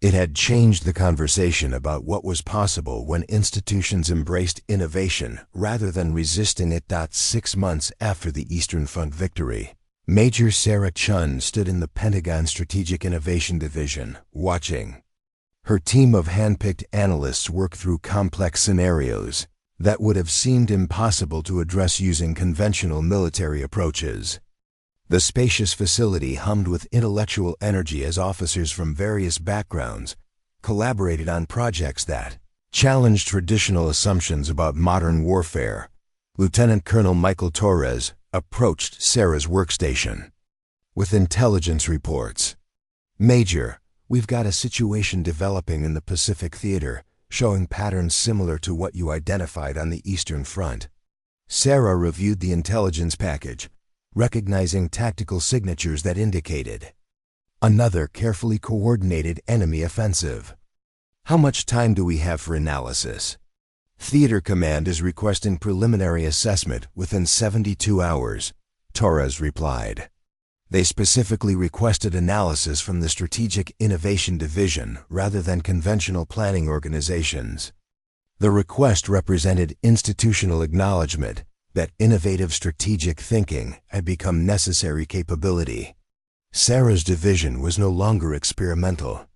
It had changed the conversation about what was possible when institutions embraced innovation rather than resisting it. 6 months after the Eastern Front victory, Major Sarah Chun stood in the Pentagon Strategic Innovation Division, watching her team of hand-picked analysts work through complex scenarios that would have seemed impossible to address using conventional military approaches. The spacious facility hummed with intellectual energy as officers from various backgrounds collaborated on projects that challenged traditional assumptions about modern warfare. Lieutenant Colonel Michael Torres approached Sarah's workstation with intelligence reports. "Major, we've got a situation developing in the Pacific Theater, showing patterns similar to what you identified on the Eastern Front." Sarah reviewed the intelligence package, recognizing tactical signatures that indicated another carefully coordinated enemy offensive. "How much time do we have for analysis?" "Theater Command is requesting preliminary assessment within 72 hours, Torres replied. They specifically requested analysis from the Strategic Innovation Division rather than conventional planning organizations. The request represented institutional acknowledgement that innovative strategic thinking had become necessary capability. Sarah's division was no longer experimental.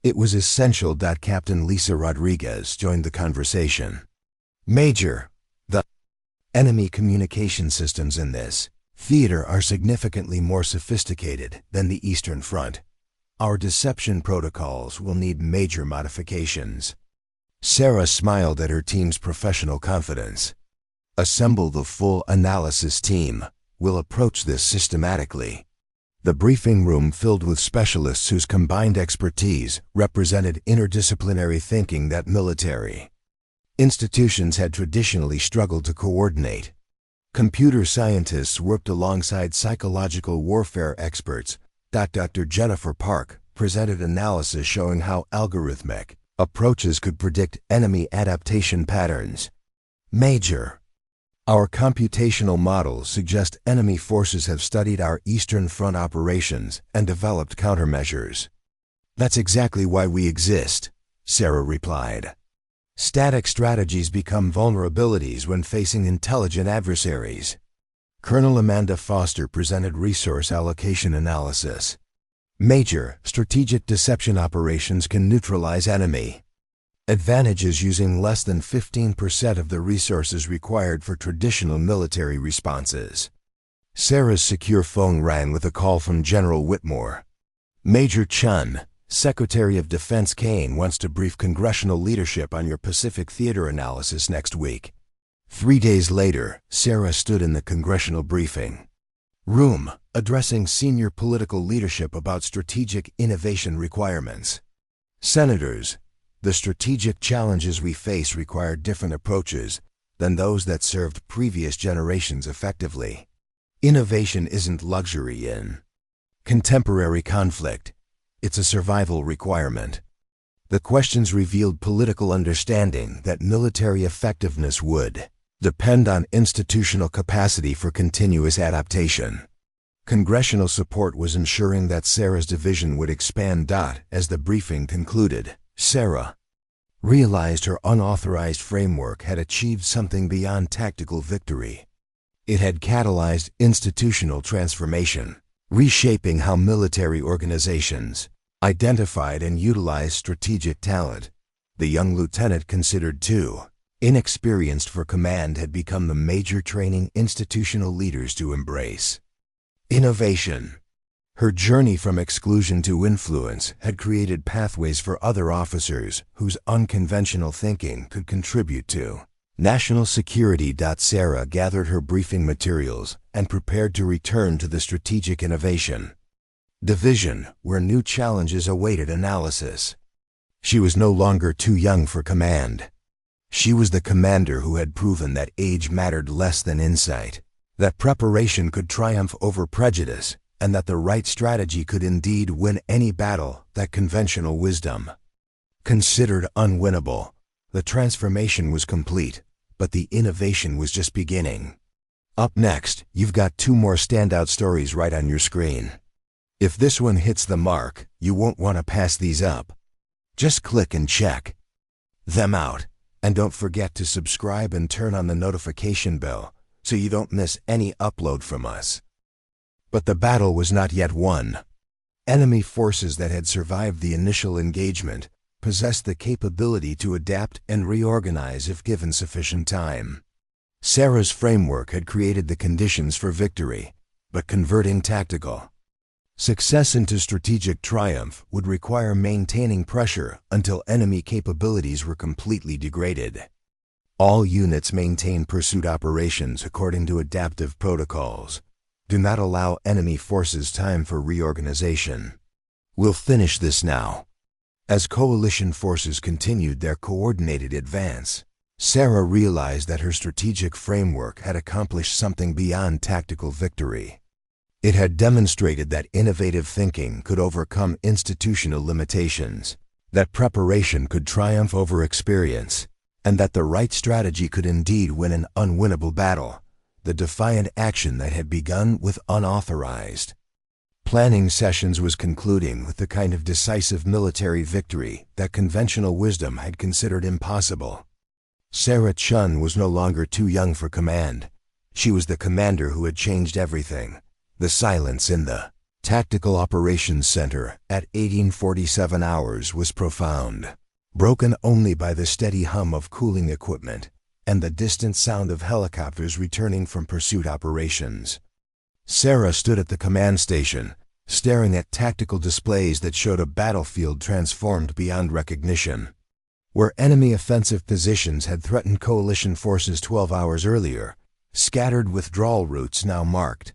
It was essential. Captain Lisa Rodriguez joined the conversation. "Major, the enemy communication systems in this theater are significantly more sophisticated than the Eastern Front. Our deception protocols will need major modifications." Sarah smiled at her team's professional confidence. "Assemble the full analysis team. We'll approach this systematically." The briefing room filled with specialists whose combined expertise represented interdisciplinary thinking that military institutions had traditionally struggled to coordinate. Computer scientists worked alongside psychological warfare experts. Dr. Jennifer Park presented analysis showing how algorithmic approaches could predict enemy adaptation patterns. "Major, our computational models suggest enemy forces have studied our Eastern Front operations and developed countermeasures." "That's exactly why we exist," Sarah replied. "Static strategies become vulnerabilities when facing intelligent adversaries." Colonel Amanda Foster presented resource allocation analysis. "Major, strategic deception operations can neutralize enemy advantages using less than 15% of the resources required for traditional military responses." Sarah's secure phone rang with a call from General Whitmore. "Major Chun, Secretary of Defense Kane wants to brief congressional leadership on your Pacific Theater analysis next week." 3 days later, Sarah stood in the congressional briefing room, addressing senior political leadership about strategic innovation requirements. "Senators, the strategic challenges we face require different approaches than those that served previous generations effectively. Innovation isn't luxury in contemporary conflict. It's a survival requirement." The questions revealed political understanding that military effectiveness would depend on institutional capacity for continuous adaptation. Congressional support was ensuring that Sarah's division would expand. As the briefing concluded, Sarah realized her unauthorized framework had achieved something beyond tactical victory. It had catalyzed institutional transformation, reshaping how military organizations identified and utilized strategic talent. The young lieutenant, considered too inexperienced for command, had become the major training institutional leaders to embrace innovation. Her journey from exclusion to influence had created pathways for other officers whose unconventional thinking could contribute to national security. Sarah gathered her briefing materials and prepared to return to the Strategic Innovation Division, where new challenges awaited analysis. She was no longer too young for command. She was the commander who had proven that age mattered less than insight, that preparation could triumph over prejudice, and that the right strategy could indeed win any battle that conventional wisdom considered unwinnable. The transformation was complete, but the innovation was just beginning. Up next, you've got two more standout stories right on your screen. If this one hits the mark, you won't want to pass these up. Just click and check them out. And don't forget to subscribe and turn on the notification bell so you don't miss any upload from us. But the battle was not yet won. Enemy forces that had survived the initial engagement possessed the capability to adapt and reorganize if given sufficient time. Sarah's framework had created the conditions for victory, but converting tactical success into strategic triumph would require maintaining pressure until enemy capabilities were completely degraded. All units maintain pursuit operations according to adaptive protocols. Do not allow enemy forces time for reorganization. We'll finish this now. As coalition forces continued their coordinated advance, Sarah realized that her strategic framework had accomplished something beyond tactical victory. It had demonstrated that innovative thinking could overcome institutional limitations, that preparation could triumph over experience, and that the right strategy could indeed win an unwinnable battle, the defiant action that had begun with unauthorized planning sessions was concluding with the kind of decisive military victory that conventional wisdom had considered impossible. Sarah Chun was no longer too young for command. She was the commander who had changed everything. The silence in the Tactical Operations Center at 1847 hours was profound, broken only by the steady hum of cooling equipment and the distant sound of helicopters returning from pursuit operations. Sarah stood at the command station, staring at tactical displays that showed a battlefield transformed beyond recognition. Where enemy offensive positions had threatened coalition forces 12 hours earlier, scattered withdrawal routes now marked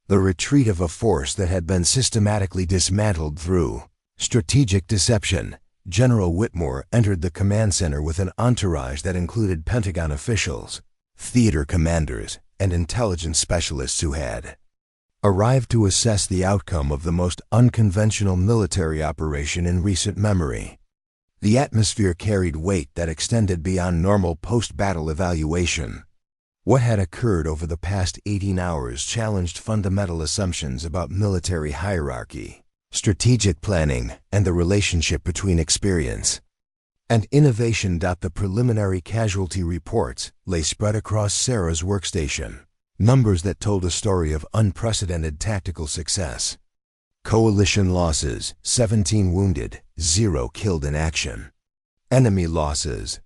the retreat of a force that had been systematically dismantled through strategic deception. General Whitmore entered the command center with an entourage that included Pentagon officials, theater commanders, and intelligence specialists who had arrived to assess the outcome of the most unconventional military operation in recent memory. The atmosphere carried weight that extended beyond normal post-battle evaluation. What had occurred over the past 18 hours challenged fundamental assumptions about military hierarchy, strategic planning, and the relationship between experience and innovation. The preliminary casualty reports lay spread across Sarah's workstation, numbers that told a story of unprecedented tactical success. Coalition losses: 17 wounded, 0 killed in action. Enemy losses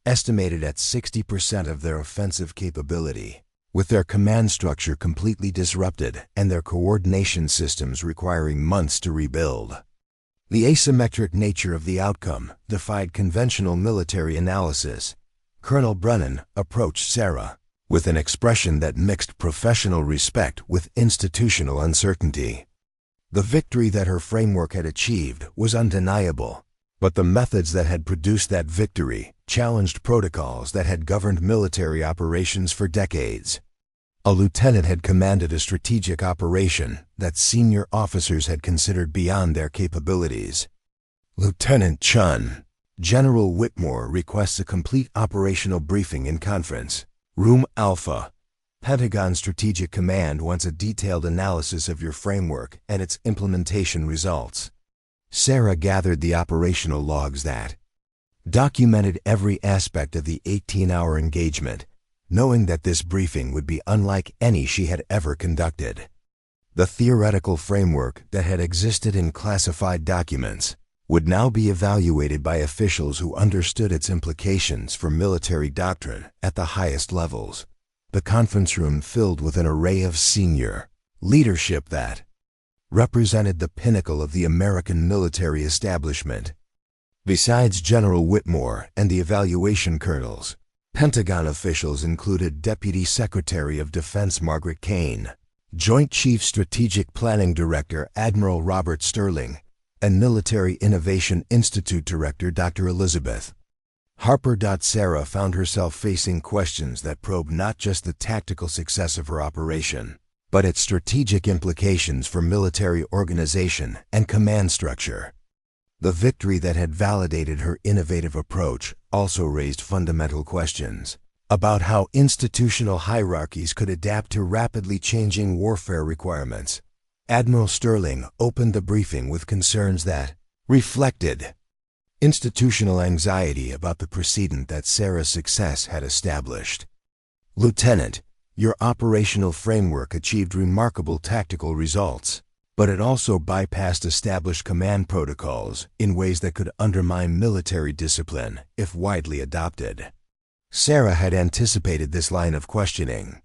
estimated at 60% of their offensive capability, with their command structure completely disrupted and their coordination systems requiring months to rebuild. The asymmetric nature of the outcome defied conventional military analysis. Colonel Brennan approached Sarah with an expression that mixed professional respect with institutional uncertainty. The victory that her framework had achieved was undeniable, but the methods that had produced that victory challenged protocols that had governed military operations for decades. A lieutenant had commanded a strategic operation that senior officers had considered beyond their capabilities. Lieutenant Chun. General Whitmore requests a complete operational briefing in conference. Room Alpha. Pentagon Strategic Command wants a detailed analysis of your framework and its implementation results. Sarah gathered the operational logs that documented every aspect of the 18-hour engagement, knowing that this briefing would be unlike any she had ever conducted. The theoretical framework that had existed in classified documents would now be evaluated by officials who understood its implications for military doctrine at the highest levels. The conference room filled with an array of senior leadership that represented the pinnacle of the American military establishment. Besides General Whitmore and the evaluation colonels, Pentagon officials included Deputy Secretary of Defense Margaret Kane, Joint Chief Strategic Planning Director Admiral Robert Sterling, and Military Innovation Institute Director Dr. Elizabeth Harper. Sarah found herself facing questions that probed not just the tactical success of her operation, but its strategic implications for military organization and command structure. The victory that had validated her innovative approach also raised fundamental questions about how institutional hierarchies could adapt to rapidly changing warfare requirements. Admiral Sterling opened the briefing with concerns that reflected institutional anxiety about the precedent that Sarah's success had established. Lieutenant, your operational framework achieved remarkable tactical results, but it also bypassed established command protocols in ways that could undermine military discipline if widely adopted. Sarah had anticipated this line of questioning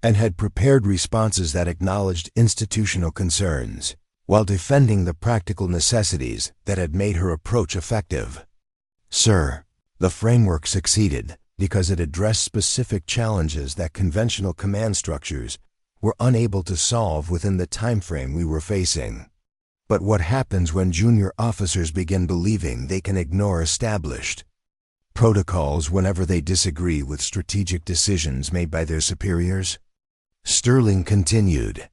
and had prepared responses that acknowledged institutional concerns while defending the practical necessities that had made her approach effective. Sir, the framework succeeded because it addressed specific challenges that conventional command structures were unable to solve within the time frame we were facing. But what happens when junior officers begin believing they can ignore established protocols whenever they disagree with strategic decisions made by their superiors? Sterling continued,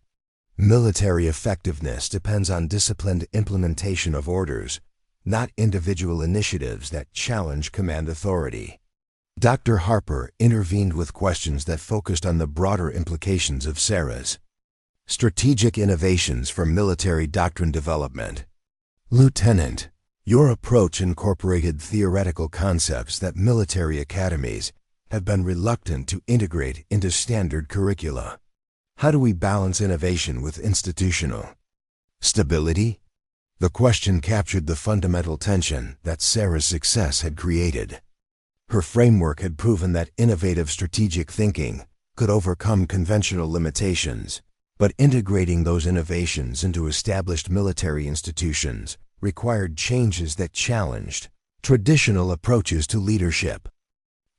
military effectiveness depends on disciplined implementation of orders, not individual initiatives that challenge command authority. Dr. Harper intervened with questions that focused on the broader implications of Sarah's strategic innovations for military doctrine development. Lieutenant, your approach incorporated theoretical concepts that military academies have been reluctant to integrate into standard curricula. How do we balance innovation with institutional stability? The question captured the fundamental tension that Sarah's success had created. Her framework had proven that innovative strategic thinking could overcome conventional limitations, but integrating those innovations into established military institutions required changes that challenged traditional approaches to leadership.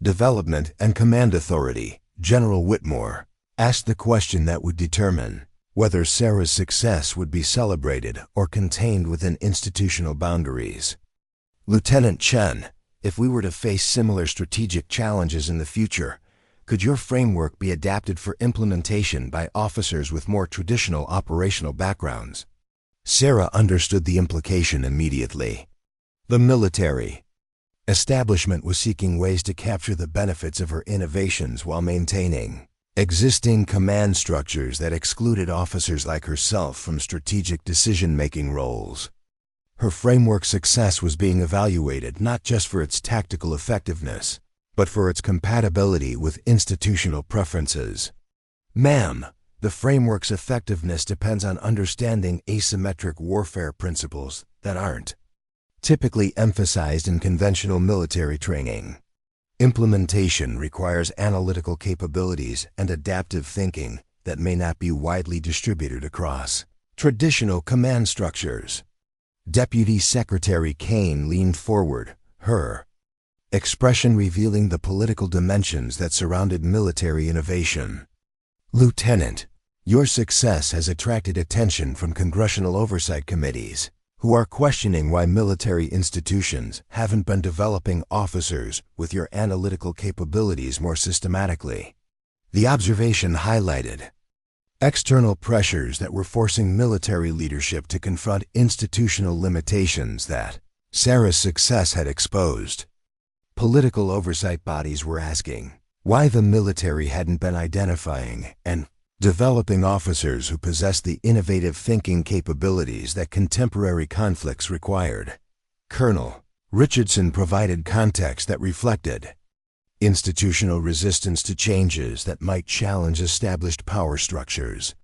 Development and command authority. General Whitmore asked the question that would determine whether Sarah's success would be celebrated or contained within institutional boundaries. Lieutenant Chen, if we were to face similar strategic challenges in the future, could your framework be adapted for implementation by officers with more traditional operational backgrounds? Sarah understood the implication immediately. The military establishment was seeking ways to capture the benefits of her innovations while maintaining existing command structures that excluded officers like herself from strategic decision-making roles. Her framework's success was being evaluated not just for its tactical effectiveness, but for its compatibility with institutional preferences. Ma'am, the framework's effectiveness depends on understanding asymmetric warfare principles that aren't typically emphasized in conventional military training. Implementation requires analytical capabilities and adaptive thinking that may not be widely distributed across traditional command structures. Deputy Secretary Kane leaned forward, her expression revealing the political dimensions that surrounded military innovation. Lieutenant, your success has attracted attention from congressional oversight committees, who are questioning why military institutions haven't been developing officers with your analytical capabilities more systematically. The observation highlighted external pressures that were forcing military leadership to confront institutional limitations that Sarah's success had exposed. Political oversight bodies were asking why the military hadn't been identifying and developing officers who possessed the innovative thinking capabilities that contemporary conflicts required. Colonel Richardson provided context that reflected institutional resistance to changes that might challenge established power structures.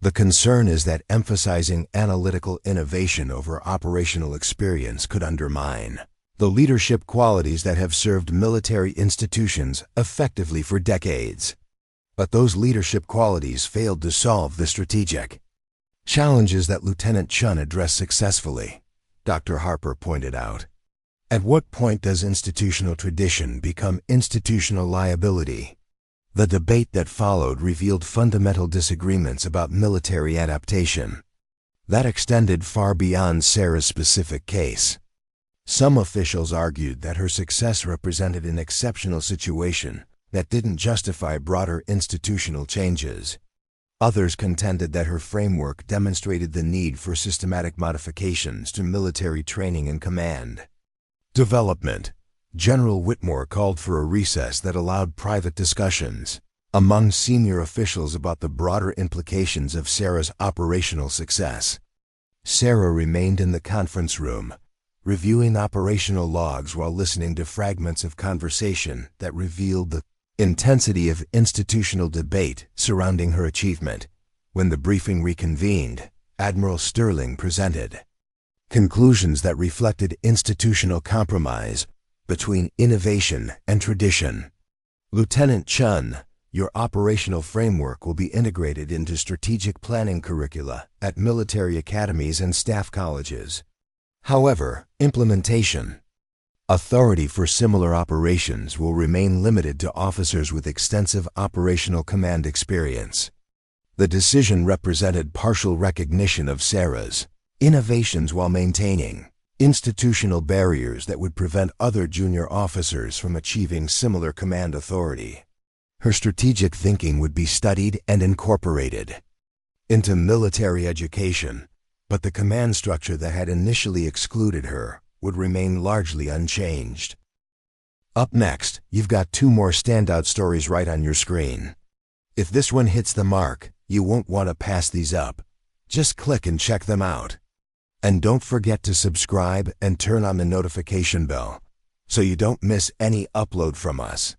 The concern is that emphasizing analytical innovation over operational experience could undermine the leadership qualities that have served military institutions effectively for decades. But those leadership qualities failed to solve the strategic challenges that Lieutenant Chun addressed successfully, Dr. Harper pointed out. At what point does institutional tradition become institutional liability? The debate that followed revealed fundamental disagreements about military adaptation that extended far beyond Sarah's specific case. Some officials argued that her success represented an exceptional situation that didn't justify broader institutional changes. Others contended that her framework demonstrated the need for systematic modifications to military training and command development. General Whitmore called for a recess that allowed private discussions among senior officials about the broader implications of Sarah's operational success. Sarah remained in the conference room, reviewing operational logs while listening to fragments of conversation that revealed the intensity of institutional debate surrounding her achievement. When the briefing reconvened, Admiral Sterling presented conclusions that reflected institutional compromise between innovation and tradition. Lieutenant Chun, your operational framework will be integrated into strategic planning curricula at military academies and staff colleges. However, implementation authority for similar operations will remain limited to officers with extensive operational command experience. The decision represented partial recognition of Sarah's innovations while maintaining institutional barriers that would prevent other junior officers from achieving similar command authority. Her strategic thinking would be studied and incorporated into military education, but the command structure that had initially excluded her would remain largely unchanged. Up next, you've got two more standout stories right on your screen. If this one hits the mark, you won't want to pass these up. Just click and check them out. And don't forget to subscribe and turn on the notification bell so you don't miss any upload from us.